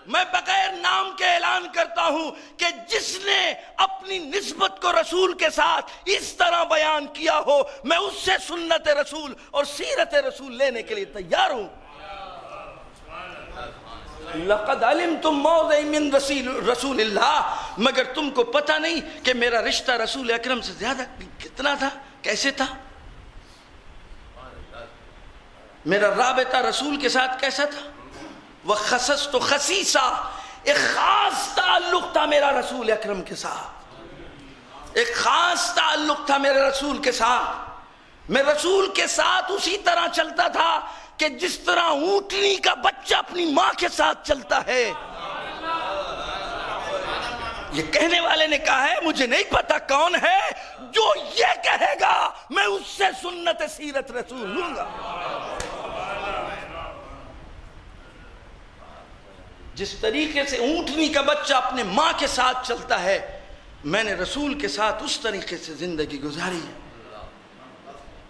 Speaker 1: میں بغیر نام کے اعلان کرتا ہوں کہ جس نے اپنی نسبت کو رسول کے ساتھ اس طرح بیان کیا ہو میں اس سے سنت رسول اور سیرت رسول لینے کے لیے تیار ہوں۔ لقد علمتم موضعی من رسول اللہ، مگر تم کو پتہ نہیں کہ میرا رشتہ رسول اکرم سے زیادہ کتنا تھا، کیسے تھا، میرا رابطہ رسول کے ساتھ کیسا تھا۔ وَخَسَسْتُ خَسِيسًا، ایک خاص تعلق تھا میرا رسول اکرم کے ساتھ، ایک خاص تعلق تھا میرے رسول کے ساتھ۔ میں رسول کے ساتھ اسی طرح چلتا تھا کہ جس طرح اونٹنی کا بچہ اپنی ماں کے ساتھ چلتا ہے۔ یہ کہنے والے نے کہا ہے مجھے نہیں پتا کون ہے، جو یہ کہے گا میں اس سے سنت سیرت رسول لوں گا۔ جس طریقے سے اونٹنی کا بچہ اپنے ماں کے ساتھ چلتا ہے میں نے رسول کے ساتھ اس طریقے سے زندگی گزاری ہے۔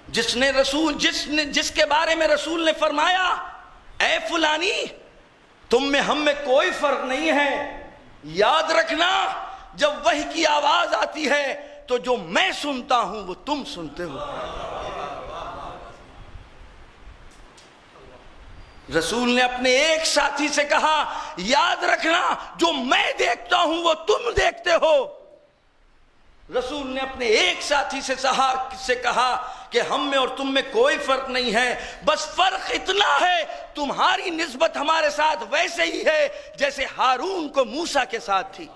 Speaker 1: جس کے بارے میں رسول نے فرمایا اے فلانی تم میں ہم میں کوئی فرق نہیں ہے، یاد رکھنا جب وحی کی آواز آتی ہے تو جو میں سنتا ہوں وہ تم سنتے ہو۔ رسول نے اپنے ایک ساتھی سے کہا یاد رکھنا جو میں دیکھتا ہوں وہ تم دیکھتے ہو۔ رسول نے اپنے ایک ساتھی سے کہا کہ ہم میں اور تم میں کوئی فرق نہیں ہے، بس فرق اتنا ہے تمہاری نسبت ہمارے ساتھ ویسے ہی ہے جیسے ہارون کو موسیٰ کے ساتھ تھی۔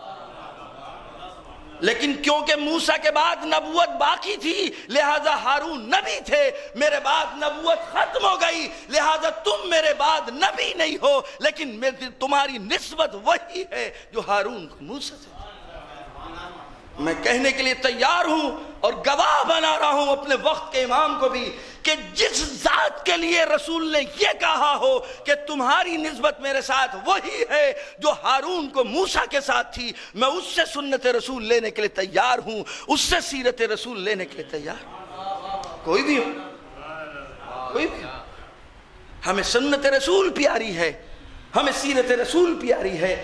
Speaker 1: لیکن کیونکہ موسیٰ کے بعد نبوت باقی تھی لہذا ہارون نبی تھے، میرے بعد نبوت ختم ہو گئی لہذا تم میرے بعد نبی نہیں ہو، لیکن تمہاری نسبت وہی ہے جو ہارون کو موسیٰ سے تھی۔ میں کہنے کے لیے تیار ہوں اور گواہ بنا رہا ہوں اپنے وقت کے امام کو بھی کہ جس ذات کے لیے رسول نے یہ کہا ہو کہ تمہاری نسبت میرے ساتھ وہی ہے جو ہارون کو موسیٰ کے ساتھ تھی، میں اس سے سنت رسول لینے کے لیے تیار ہوں، اس سے سیرت رسول لینے کے لیے تیار ہوں، کوئی بھی ہو، کوئی بھی ہو۔ ہمیں سنت رسول پیاری ہے، ہمیں سیرت رسول پیاری ہے،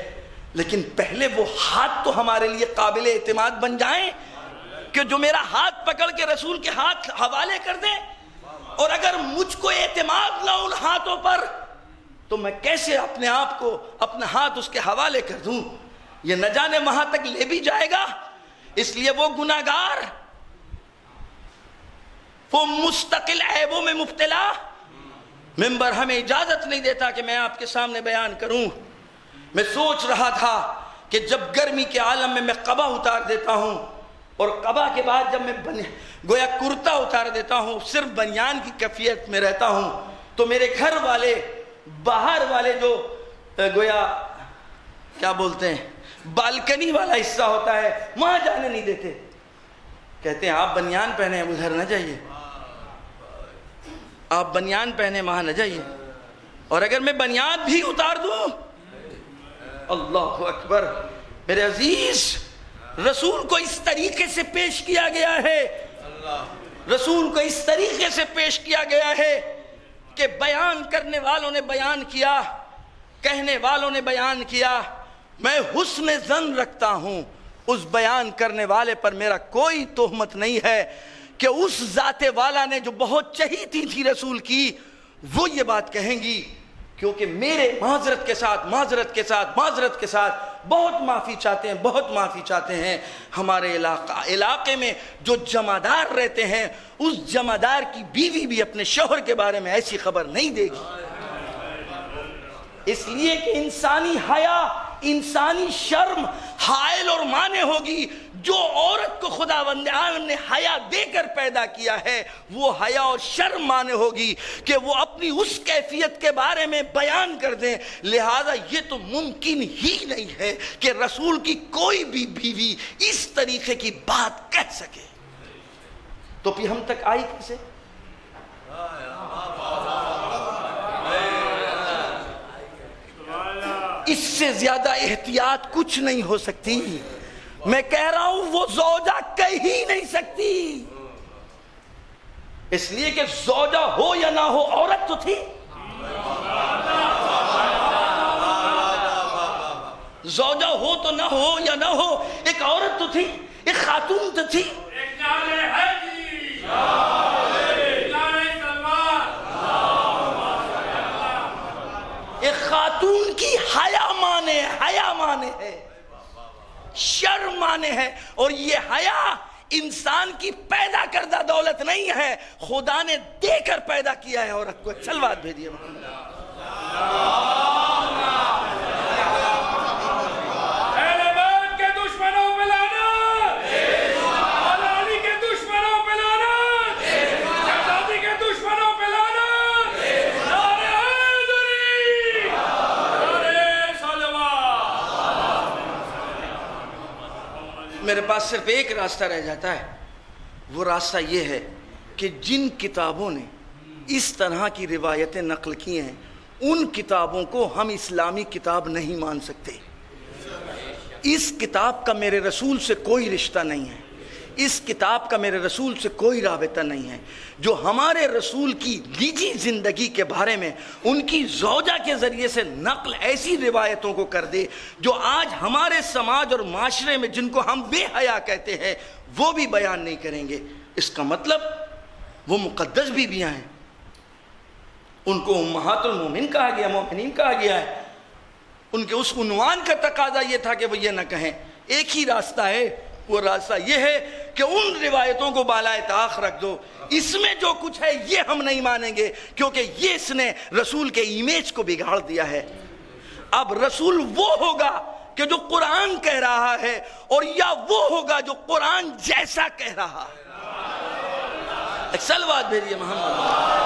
Speaker 1: لیکن پہلے وہ ہاتھ تو ہمارے لیے قابل اعتماد بن جائیں کہ جو میرا ہاتھ پکڑ کے رسول کے ہاتھ حوالے کر دیں، اور اگر مجھ کو اعتماد نہ ان ہاتھوں پر تو میں کیسے اپنے آپ کو اپنا ہاتھ اس کے حوالے کر دوں؟ یہ نہ جانے وہاں تک لے بھی جائے گا۔ اس لیے وہ گناہگار، وہ مستقل عیبوں میں مبتلا، منبر ہمیں اجازت نہیں دیتا کہ میں آپ کے سامنے بیان کروں۔ میں سوچ رہا تھا کہ جب گرمی کے عالم میں قبا اتار دیتا ہوں اور قبا کے بعد جب میں گویا کرتا اتار دیتا ہوں، صرف بنیان کی کیفیت میں رہتا ہوں، تو میرے گھر والے باہر والے جو گویا کیا بولتے ہیں بالکنی والا حصہ ہوتا ہے وہاں جانے نہیں دیتے، کہتے ہیں آپ بنیان پہنے ادھر نہ جائیے، آپ بنیان پہنے وہاں نہ جائیے۔ اور اگر میں بنیان بھی اتار دوں، اللہ اکبر، میرے عزیز، رسول کو اس طریقے سے پیش کیا گیا ہے، رسول کو اس طریقے سے پیش کیا گیا ہے کہ بیان کرنے والوں نے بیان کیا، کہنے والوں نے بیان کیا، میں حسن ظن رکھتا ہوں اس بیان کرنے والے پر، میرا کوئی تہمت نہیں ہے کہ اس ذات والا نے جو بہت چہیتی تھی رسول کی وہ یہ بات کہیں گی، کیونکہ میرے معذرت کے ساتھ بہت معافی چاہتے ہیں، بہت معافی چاہتے ہیں۔ ہمارے علاقے میں جو جمعدار رہتے ہیں، اس جمعدار کی بیوی بھی اپنے شوہر کے بارے میں ایسی خبر نہیں دے گی، اس لیے کہ انسانی حیا، انسانی شرم حائل اور مانے ہوگی۔ جو عورت کو خداوند عالم نے حیا دے کر پیدا کیا ہے وہ حیا اور شرم مانے ہوگی کہ وہ اپنی اس کیفیت کے بارے میں بیان کر دیں، لہذا یہ تو ممکن ہی نہیں ہے کہ رسول کی کوئی بھی بیوی اس طریقے کی بات کہہ سکے، تو پھر ہم تک آئی کیسے؟ اس سے زیادہ احتیاط کچھ نہیں ہو سکتی۔ میں کہہ رہا ہوں وہ زوجہ کہہ ہی نہیں سکتی، اس لیے کہ زوجہ ہو یا نہ ہو عورت تو تھی، زوجہ ہو تو نہ ہو یا نہ ہو ایک عورت تو تھی، ایک خاتون تو تھی۔ ایک خاتون کی حیا مانے ہے، شرم مانے ہے، اور یہ حیا انسان کی پیدا کردہ دولت نہیں ہے، خدا نے دے کر پیدا کیا ہے عورت کو۔ سلوات بھیجیے میرے پاس صرف ایک راستہ رہ جاتا ہے، وہ راستہ یہ ہے کہ جن کتابوں نے اس طرح کی روایتیں نقل کی ہیں ان کتابوں کو ہم اسلامی کتاب نہیں مان سکتے۔ اس کتاب کا میرے رسول سے کوئی رشتہ نہیں ہے، اس کتاب کا میرے رسول سے کوئی رابطہ نہیں ہے۔ جو ہمارے رسول کی نجی زندگی کے بارے میں ان کی زوجہ کے ذریعے سے نقل ایسی روایتوں کو کر دے جو آج ہمارے سماج اور معاشرے میں جن کو ہم بے حیا کہتے ہیں وہ بھی بیان نہیں کریں گے، اس کا مطلب وہ مقدس بیویاں ہیں، ان کو امہات المومنین کہا گیا، مومنین کہا گیا ہے، ان کے اس عنوان کا تقاضا یہ تھا کہ وہ یہ نہ کہیں۔ ایک ہی راستہ ہے، وہ راستہ یہ ہے کہ ان روایتوں کو بالائے طاق رکھ دو، اس میں جو کچھ ہے یہ ہم نہیں مانیں گے کیونکہ یہ اس نے رسول کے امیج کو بگاڑ دیا ہے۔ اب رسول وہ ہوگا کہ جو قرآن کہہ رہا ہے، اور یا وہ ہوگا جو قرآن جیسا کہہ رہا ہے۔ ایک صلوات بھیجیے محمد۔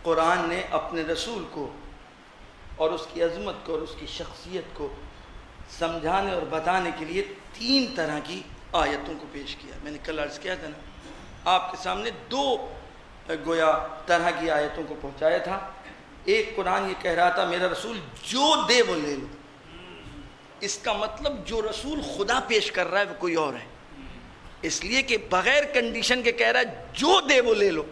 Speaker 1: قرآن نے اپنے رسول کو اور اس کی عظمت کو اور اس کی شخصیت کو سمجھانے اور بتانے کے لیے 3 طرح کی آیتوں کو پیش کیا۔ میں نے کل عرض کیا تھا نا، آپ کے سامنے 2 گویا طرح کی آیتوں کو پہنچایا تھا۔ ایک قرآن یہ کہہ رہا تھا میرا رسول جو دے وہ لے لو، اس کا مطلب جو رسول خدا پیش کر رہا ہے وہ کوئی اور ہے، اس لیے کہ بغیر کنڈیشن کے کہہ رہا ہے جو دے وہ لے لو۔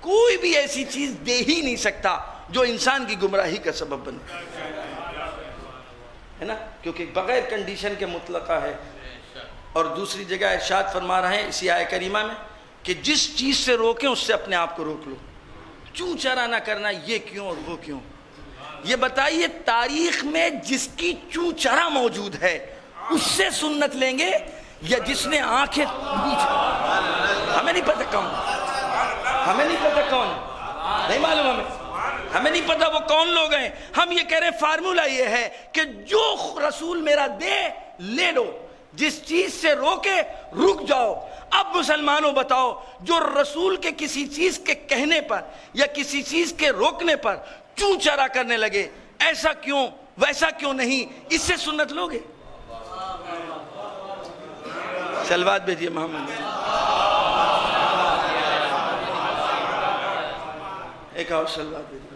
Speaker 1: کوئی بھی ایسی چیز دے ہی نہیں سکتا جو انسان کی گمراہی کا سبب بنے، ہے نا، کیونکہ بغیر کنڈیشن کے مطلقہ ہے۔ اور دوسری جگہ ارشاد فرما رہے ہیں اسی آیہ کریمہ میں کہ جس چیز سے روکیں اس سے اپنے آپ کو روک لو، چوں چرا نہ کرنا، یہ کیوں اور وہ کیوں۔ یہ بتائیے تاریخ میں جس کی چوں چرا موجود ہے اس سے سنت لیں گے یا جس نے آنکھیں ہمیں نہیں پتہ کون، ہمیں نہیں پتہ کون، نہیں معلوم ہمیں نہیں پتہ وہ کون لوگ ہیں۔ ہم یہ کہہ رہے ہیں فارمولہ یہ ہے کہ جو رسول میرا دے لے لو، جس چیز سے روکے رک جاؤ۔ اب مسلمانوں بتاؤ، جو رسول کے کسی چیز کے کہنے پر یا کسی چیز کے روکنے پر چوں چرا کرنے لگے، ایسا کیوں ویسا کیوں نہیں، اس سے سنت لوگے؟ صلوات بھیجیے محمد۔ ایک اور صلوات بھیجیے۔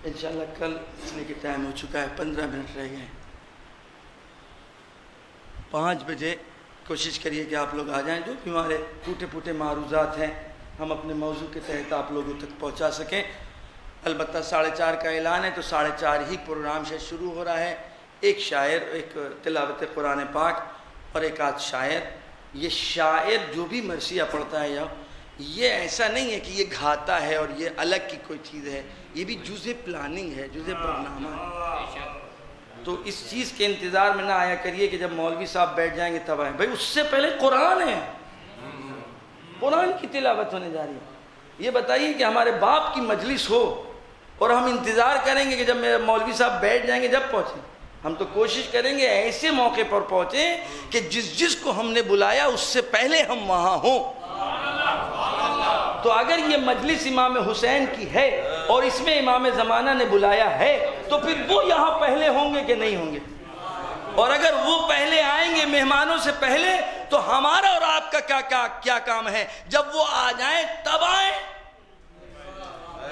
Speaker 1: انشاءاللہ کل اس لیے کہ ٹائم ہو چکا ہے، 15 منٹ رہ گئے ہیں۔ 5 بجے کوشش کریے کہ آپ لوگ آ جائیں، جو بھی ہمارے ٹوٹے پھوٹے معروضات ہیں ہم اپنے موضوع کے تحت آپ لوگوں تک پہنچا سکیں۔ البتہ 4:30 کا اعلان ہے تو 4:30 ہی پروگرام سے شروع ہو رہا ہے۔ ایک شاعر، ایک تلاوت قرآن پاک اور ایک آدھ شاعر۔ یہ شاعر جو بھی مرثیہ پڑھتا ہے یہ ایسا نہیں ہے کہ یہ گھاتا ہے اور یہ الگ کی کوئی چیز ہے، یہ بھی جزء پلاننگ ہے، جزء پروگرامہ ہے۔ تو اس چیز کے انتظار میں نہ آیا کریے کہ جب مولوی صاحب بیٹھ جائیں گے تب آئیں، بھائی اس سے پہلے قرآن ہے، قرآن کی تلاوت ہونے جا رہی ہے۔ یہ بتائیے کہ ہمارے باپ کی مجلس ہو اور ہم انتظار کریں گے کہ جب میرے مولوی صاحب بیٹھ جائیں گے جب پہنچیں؟ ہم تو کوشش کریں گے ایسے موقع پر پہنچیں کہ جس کو ہم نے بلایا اس سے پہلے ہم وہاں ہوں۔ تو اگر یہ مجلس امام حسین کی ہے اور اس میں امام زمانہ نے بلایا ہے تو پھر وہ یہاں پہلے ہوں گے کہ نہیں ہوں گے؟ اور اگر وہ پہلے آئیں گے مہمانوں سے پہلے تو ہمارا اور آپ کا کیا کام ہے؟ جب وہ آ جائیں تب آئیں۔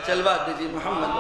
Speaker 1: چلوات دیجیے محمد۔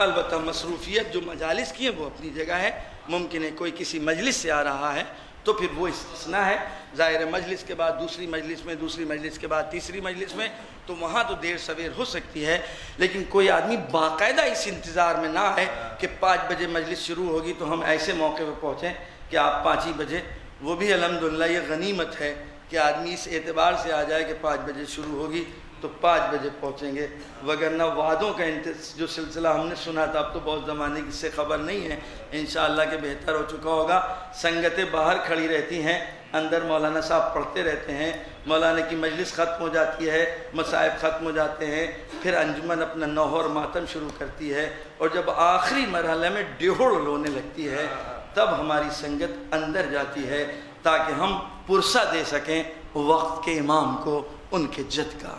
Speaker 1: البتہ مصروفیت جو مجالس کی ہے وہ اپنی جگہ ہے، ممکن ہے کوئی کسی مجلس سے آ رہا ہے تو پھر وہ استثناء ہے، ظاہر مجلس کے بعد دوسری مجلس میں، دوسری مجلس کے بعد تیسری مجلس میں، تو وہاں تو دیر سویر ہو سکتی ہے، لیکن کوئی آدمی باقاعدہ اس انتظار میں نہ ہے کہ 5 بجے مجلس شروع ہوگی تو ہم ایسے موقع پہ پہنچیں کہ آپ 5 ہی بجے۔ وہ بھی الحمدللہ یہ غنیمت ہے کہ آدمی اس اعتبار سے آ جائے کہ 5 بجے شروع ہوگی تو 5 بجے پہنچیں گے، وگرنہ وعدوں کا جو سلسلہ ہم نے سنا تھا اب تو بہت زمانے کی سے خبر نہیں ہے، انشاءاللہ کہ بہتر ہو چکا ہوگا۔ سنگتیں باہر کھڑی رہتی ہیں، اندر مولانا صاحب پڑھتے رہتے ہیں، مولانا کی مجلس ختم ہو جاتی ہے، مصائب ختم ہو جاتے ہیں، پھر انجمن اپنا نوح اور ماتم شروع کرتی ہے، اور جب آخری مرحلے میں ڈیہڑ رونے لگتی ہے تب ہماری سنگت اندر جاتی ہے تاکہ ہم پرسہ دے سکیں وقت کے امام کو ان کے جد کا۔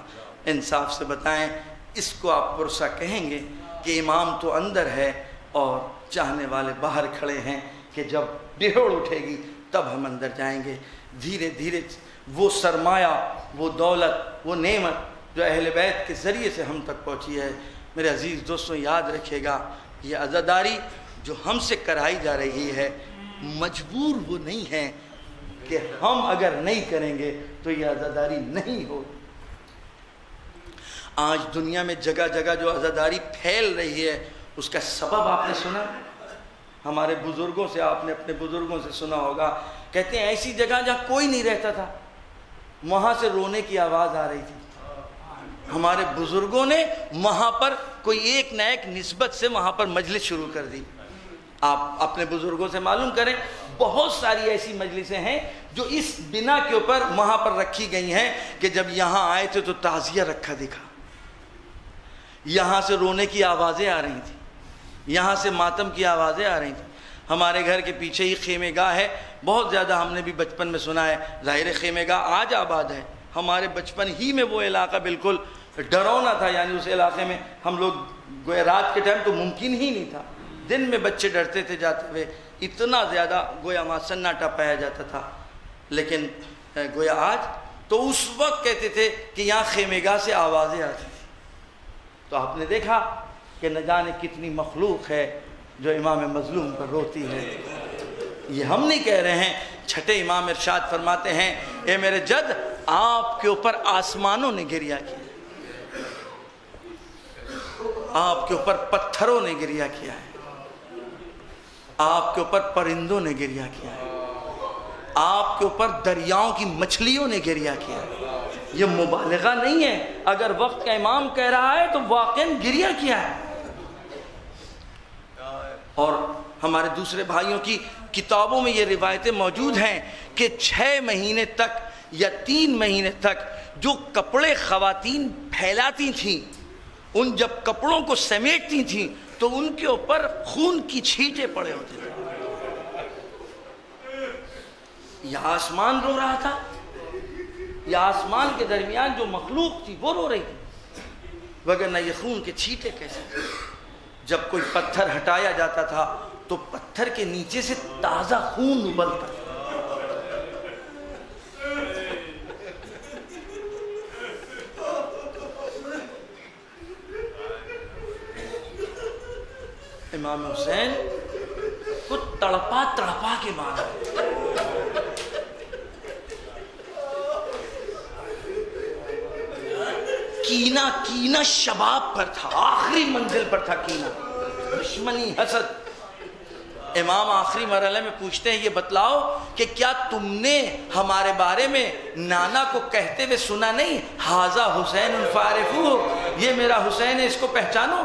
Speaker 1: انصاف سے بتائیں، اس کو آپ پرسہ کہیں گے کہ امام تو اندر ہے اور چاہنے والے باہر کھڑے ہیں کہ جب ڈیہڑ اٹھے گی تب ہم اندر جائیں گے۔ دھیرے دھیرے وہ سرمایہ، وہ دولت، وہ نعمت جو اہل بیت کے ذریعے سے ہم تک پہنچی ہے، میرے عزیز دوستوں یاد رکھیے گا، یہ عزاداری جو ہم سے کرائی جا رہی ہے مجبور وہ نہیں ہیں کہ ہم اگر نہیں کریں گے تو یہ عزاداری نہیں ہو. آج دنیا میں جگہ جگہ جو عزاداری پھیل رہی ہے اس کا سبب آپ نے سنا؟ ہمارے بزرگوں سے، آپ نے اپنے بزرگوں سے سنا ہوگا، کہتے ہیں ایسی جگہ جہاں کوئی نہیں رہتا تھا وہاں سے رونے کی آواز آ رہی تھی. ہمارے بزرگوں نے وہاں پر کوئی ایک نہ ایک نسبت سے وہاں پر مجلس شروع کر دی. آپ اپنے بزرگوں سے معلوم کریں، بہت ساری ایسی مجلسیں ہیں جو اس بنا کے اوپر وہاں پر رکھی گئی ہیں کہ جب یہاں آئے تھے تو تعزیہ رکھا دکھا، یہاں سے رونے کی آوازیں آ رہی تھیں، یہاں سے ماتم کی آوازیں آ رہی تھیں. ہمارے گھر کے پیچھے ہی خیمے گاہ ہے، بہت زیادہ ہم نے بھی بچپن میں سنا ہے. ظاہر خیمے گاہ آج آباد ہے، ہمارے بچپن ہی میں وہ علاقہ بالکل ڈرونا تھا. یعنی اس علاقے میں ہم لوگ گویا رات کے ٹائم تو ممکن ہی نہیں تھا، دن میں بچے ڈرتے تھے جاتے ہوئے، اتنا زیادہ گویا وہاں سناٹا پایا جاتا تھا. لیکن گویا آج تو اس وقت کہتے تھے کہ یہاں خیمے گاہ سے آوازیں آتی تھی. تو آپ نے دیکھا کہ نہ جانے کتنی مخلوق ہے جو امام مظلوم پر روتی ہے. یہ ہم نہیں کہہ رہے ہیں، چھٹے امام ارشاد فرماتے ہیں، اے میرے جد آپ کے اوپر آسمانوں نے گریہ کیا، آپ کے اوپر پتھروں نے گریہ کیا ہے، آپ کے اوپر پرندوں نے گریہ کیا ہے، آپ کے اوپر دریاؤں کی مچھلیوں نے گریہ کیا ہے. یہ مبالغہ نہیں ہے، اگر وقت کا امام کہہ رہا ہے تو واقعاً گریہ کیا ہے. اور ہمارے دوسرے بھائیوں کی کتابوں میں یہ روایتیں موجود ہیں کہ 6 مہینے تک یا 3 مہینے تک جو کپڑے خواتین پھیلاتی تھیں، ان جب کپڑوں کو سمیٹتی تھیں تو ان کے اوپر خون کی چھینٹے پڑے ہوتے تھے. یہ آسمان رو رہا تھا، یہ آسمان کے درمیان جو مخلوق تھی وہ رو رہی تھی، وگرنہ یہ خون کے چھینٹے کیسے تھے؟ جب کوئی پتھر ہٹایا جاتا تھا تو پتھر کے نیچے سے تازہ خون ابلتا تھا. امام حسین کو تڑپا تڑپا کے مارا. کینہ شباب پر تھا، آخری منزل پر تھا کینہ، دشمنی، حسد. امام آخری مرحلے میں پوچھتے ہیں، یہ بتلاؤ کہ کیا تم نے ہمارے بارے میں نانا کو کہتے ہوئے سنا نہیں، ھذا حسین فاعرفوہ، یہ میرا حسین ہے، اس کو پہچانو.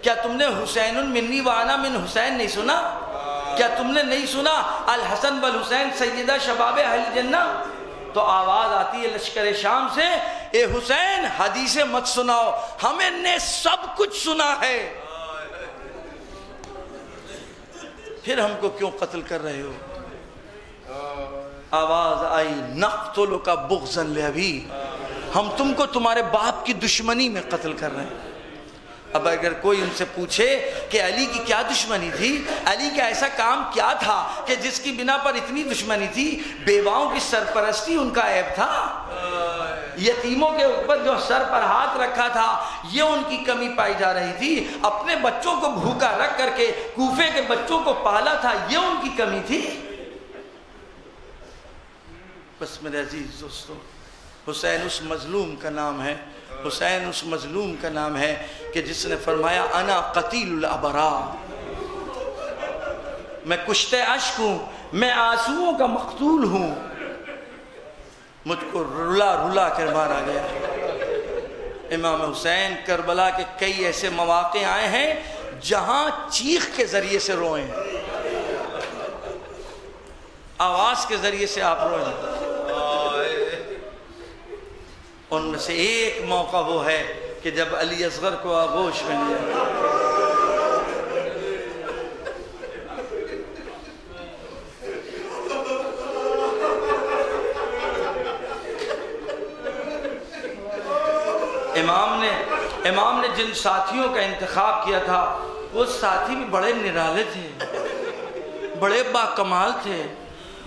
Speaker 1: کیا تم نے حسین منی وانا من حسین نہیں سنا؟ کیا تم نے نہیں سنا الحسن والحسین سیدہ شباب اہل جنہ؟ تو آواز آتی ہے لشکر شام سے، اے حسین حدیثیں مت سناؤ، ہمیں نے سب کچھ سنا ہے، پھر ہم کو کیوں قتل کر رہے ہو؟ آواز آئی، نقتلک بغضا لابی، ہم تم کو تمہارے باپ کی دشمنی میں قتل کر رہے ہیں. اب اگر کوئی ان سے پوچھے کہ علی کی کیا دشمنی تھی، علی کا ایسا کام کیا تھا کہ جس کی بنا پر اتنی دشمنی تھی؟ بیواؤں کی سرپرستی ان کا عیب تھا، یتیموں کے اوپر جو سر پر ہاتھ رکھا تھا یہ ان کی کمی پائی جا رہی تھی، اپنے بچوں کو بھوکا رکھ کر کے کوفے کے بچوں کو پالا تھا، یہ ان کی کمی تھی. بس میرے عزیز دوستو، حسین اس مظلوم کا نام ہے، حسین اس مظلوم کا نام ہے کہ جس نے فرمایا انا قتیل الابرار، میں کشتے اشک ہوں، میں آنسوؤں کا مقتول ہوں، مجھ کو رلا رلا کر مارا گیا. امام حسین کربلا کے کئی ایسے مواقع آئے ہیں جہاں چیخ کے ذریعے سے روئے ہیں، آواز کے ذریعے سے آپ روئے ہیں. ان میں سے ایک موقع وہ ہے کہ جب علی اصغر کو آغوش میں لیا، امام نے جن ساتھیوں کا انتخاب کیا تھا وہ ساتھی بھی بڑے نرالے تھے، بڑے باکمال تھے.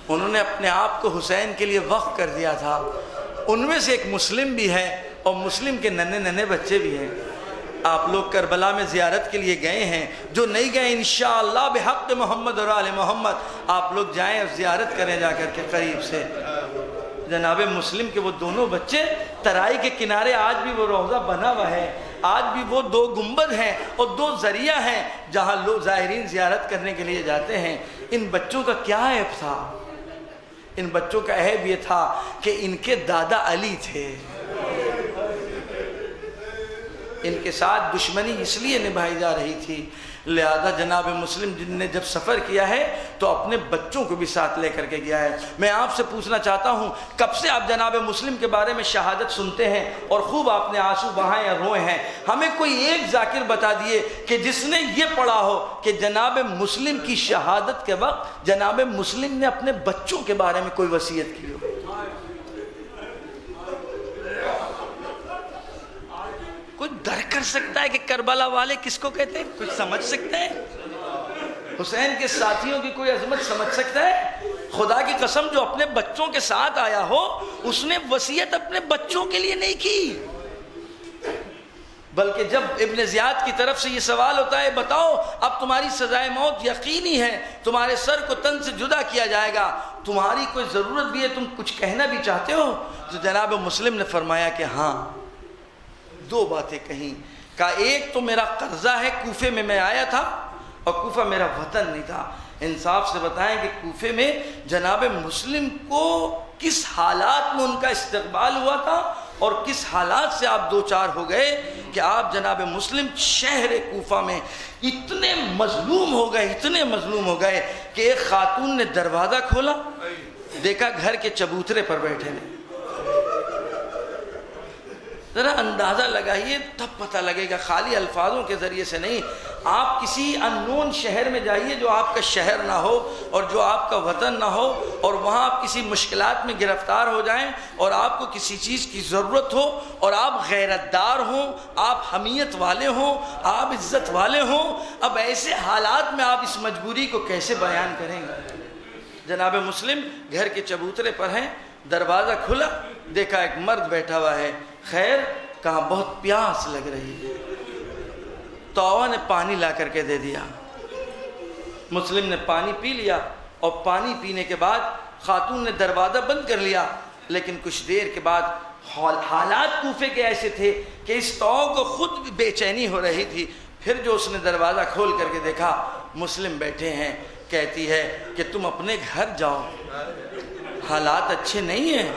Speaker 1: انہوں نے اپنے آپ کو حسین کے لیے وقف کر دیا تھا. ان میں سے ایک مسلم بھی ہے اور مسلم کے ننھے ننھے بچے بھی ہیں. آپ لوگ کربلا میں زیارت کے لیے گئے ہیں، جو نہیں گئے انشاءاللہ بحق محمد اور آل محمد آپ لوگ جائیں اور زیارت کریں جا کر کے قریب سے۔ جناب مسلم کے وہ دونوں بچے ترائی کے کنارے آج بھی وہ روضہ بنا ہوا ہے، آج بھی وہ 2 گنبد ہیں اور 2 ذریعہ ہیں جہاں لوگ زائرین زیارت کرنے کے لیے جاتے ہیں۔ ان بچوں کا کیا عیب تھا؟ ان بچوں کا عیب یہ تھا کہ ان کے دادا علی تھے، ان کے ساتھ دشمنی اس لیے نبھائی جا رہی تھی، لہذا جناب مسلم جن نے جب سفر کیا ہے تو اپنے بچوں کو بھی ساتھ لے کر کے گیا ہے۔ میں آپ سے پوچھنا چاہتا ہوں، کب سے آپ جناب مسلم کے بارے میں شہادت سنتے ہیں اور خوب آپ نے آنسو بہائے یا روئے ہیں؟ ہمیں کوئی ایک ذاکر بتا دیے کہ جس نے یہ پڑھا ہو کہ جناب مسلم کی شہادت کے وقت جناب مسلم نے اپنے بچوں کے بارے میں کوئی وصیت کی ہو۔ کوئی درک کر سکتا ہے کہ کربلا والے کس کو کہتے ہیں؟ کوئی سمجھ سکتا ہے؟ حسین کے ساتھیوں کی کوئی عظمت سمجھ سکتا ہے؟ خدا کی قسم جو اپنے بچوں کے ساتھ آیا ہو اس نے وصیت اپنے بچوں کے لیے نہیں کی، بلکہ جب ابن زیاد کی طرف سے یہ سوال ہوتا ہے بتاؤ اب تمہاری سزائے موت یقینی ہے، تمہارے سر کو تن سے جدا کیا جائے گا، تمہاری کوئی ضرورت بھی ہے، تم کچھ کہنا بھی چاہتے ہو؟ تو جناب مسلم نے فرمایا کہ ہاں، 2 باتیں کہیں، کہا ایک تو میرا قرضہ ہے، کوفے میں میں آیا تھا اور کوفہ میرا وطن نہیں تھا۔ انصاف سے بتائیں کہ کوفے میں جناب مسلم کو کس حالات میں ان کا استقبال ہوا تھا اور کس حالات سے آپ 2-4 ہو گئے کہ آپ جناب مسلم شہر کوفہ میں اتنے مظلوم ہو گئے کہ ایک خاتون نے دروازہ کھولا، دیکھا گھر کے چبوترے پر بیٹھے ہیں۔ ذرا اندازہ لگائیے تب پتہ لگے گا، خالی الفاظوں کے ذریعے سے نہیں۔ آپ کسی اننون شہر میں جائیے جو آپ کا شہر نہ ہو اور جو آپ کا وطن نہ ہو، اور وہاں آپ کسی مشکلات میں گرفتار ہو جائیں اور آپ کو کسی چیز کی ضرورت ہو اور آپ غیرت دار ہوں، آپ حمیت والے ہوں، آپ عزت والے ہوں، اب ایسے حالات میں آپ اس مجبوری کو کیسے بیان کریں گے؟ جناب مسلم گھر کے چبوترے پر ہیں، دروازہ کھلا، دیکھا ایک مرد بیٹھا ہوا ہے، خیر کہا بہت پیاس لگ رہی ہے، تووا نے پانی لا کر کے دے دیا، مسلم نے پانی پی لیا اور پانی پینے کے بعد خاتون نے دروازہ بند کر لیا، لیکن کچھ دیر کے بعد حالات کوفے کے ایسے تھے کہ اس تووا کو خود بے چینی ہو رہی تھی، پھر جو اس نے دروازہ کھول کر کے دیکھا مسلم بیٹھے ہیں، کہتی ہے کہ تم اپنے گھر جاؤ، حالات اچھے نہیں ہیں،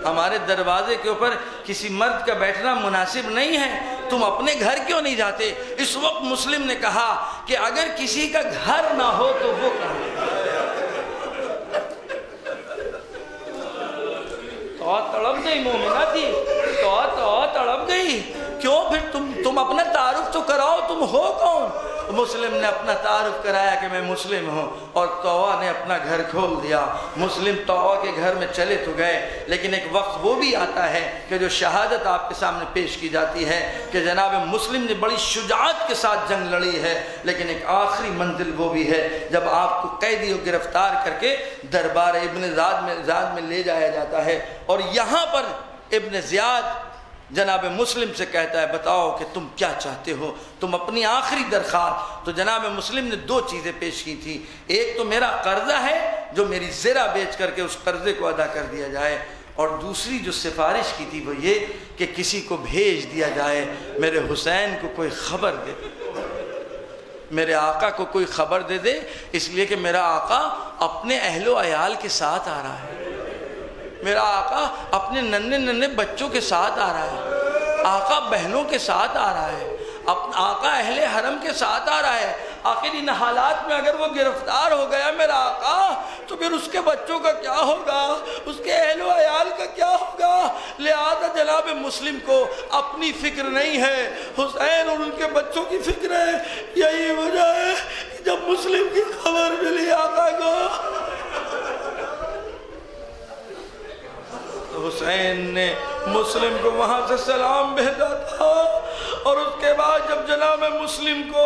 Speaker 1: ہمارے دروازے کے اوپر کسی مرد کا بیٹھنا مناسب نہیں ہے، تم اپنے گھر کیوں نہیں جاتے؟ اس وقت مسلم نے کہا کہ اگر کسی کا گھر نہ ہو تو وہ کہاں؟ تو تڑپ گئی مومنہ تھی، تو تڑپ گئی، کیوں پھر تم اپنا تعارف تو کراؤ، تم ہو کون؟ مسلم نے اپنا تعارف کرایا کہ میں مسلم ہوں، اور تووا نے اپنا گھر کھول دیا۔ مسلم تووا کے گھر میں چلے تو گئے، لیکن ایک وقت وہ بھی آتا ہے کہ جو شہادت آپ کے سامنے پیش کی جاتی ہے کہ جناب مسلم نے بڑی شجاعت کے ساتھ جنگ لڑی ہے، لیکن ایک آخری منزل وہ بھی ہے جب آپ کو قیدی و گرفتار کر کے دربار ابن زیاد میں لے جایا جاتا ہے، اور یہاں پر ابن زیاد جناب مسلم سے کہتا ہے بتاؤ کہ تم کیا چاہتے ہو، تم اپنی آخری درخواست۔ تو جناب مسلم نے 2 چیزیں پیش کی تھی، ایک تو میرا قرضہ ہے جو میری زرہ بیچ کر کے اس قرضے کو ادا کر دیا جائے، اور دوسری جو سفارش کی تھی وہ یہ کہ کسی کو بھیج دیا جائے، میرے حسین کو کوئی خبر دے دے، میرے آقا کو کوئی خبر دے دے، اس لیے کہ میرا آقا اپنے اہل و عیال کے ساتھ آ رہا ہے، میرا آقا اپنے ننھے بچوں کے ساتھ آ رہا ہے، آقا بہنوں کے ساتھ آ رہا ہے، آقا اہل حرم کے ساتھ آ رہا ہے، آخر ان حالات میں اگر وہ گرفتار ہو گیا میرا آقا تو پھر اس کے بچوں کا کیا ہوگا، اس کے اہل و عیال کا کیا ہوگا؟ لہذا جناب مسلم کو اپنی فکر نہیں ہے، حسین اور ان کے بچوں کی فکر ہے۔ یہی وجہ ہے کہ جب مسلم کی خبر ملی آقا کو، حسین نے مسلم کو وہاں سے سلام بھیجا تھا، اور اس کے بعد جب جناب مسلم کو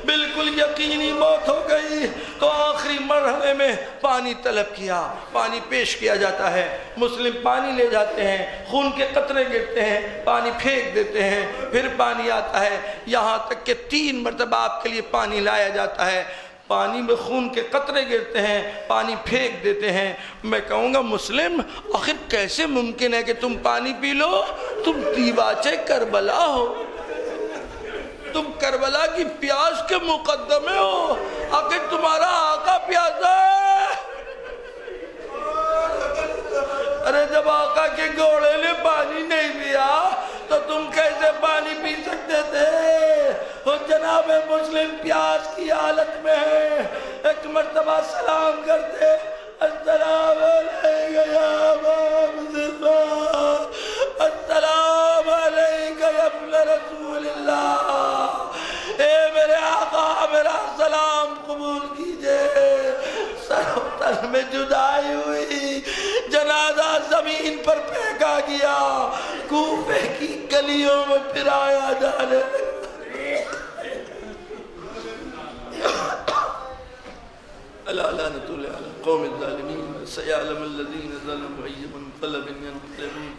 Speaker 1: بالکل یقینی موت ہو گئی تو آخری مرحلے میں پانی طلب کیا، پانی پیش کیا جاتا ہے، مسلم پانی لے جاتے ہیں، خون کے قطرے گرتے ہیں، پانی پھینک دیتے ہیں، پھر پانی آتا ہے، یہاں تک کہ 3 مرتبہ آپ کے لیے پانی لایا جاتا ہے، پانی میں خون کے قطرے گرتے ہیں، پانی پھینک دیتے ہیں۔ میں کہوں گا مسلم آخر کیسے ممکن ہے کہ تم پانی پی لو؟ تم دیواچے کربلا ہو، تم کربلا کی پیاس کے مقدمے ہو، آخر تمہارا آقا پیاسا ہے۔ ارے جب آقا کے گھوڑے نے پانی نہیں پیا تو تم کیسے پانی پی سکتے تھے؟ وہ جناب مسلم پیاس کی حالت میں ہے، ایک مرتبہ سلام کرتے، السلام علیکہ یا ابا عبداللہ، السلام علیکہ یا ابن رسول اللہ، اے میرے آقا میرا سلام قبول کیجئے۔ سر و تن میں جدائی ہوئی، جنازہ زمین پر پھینکا گیا، کوفے کی گلیوں میں پھرایا جانے لگا۔ الا لعنۃ اللہ علی القوم الظالمین، سیعلم الذین ظلموا ای منقلب ینقلبون۔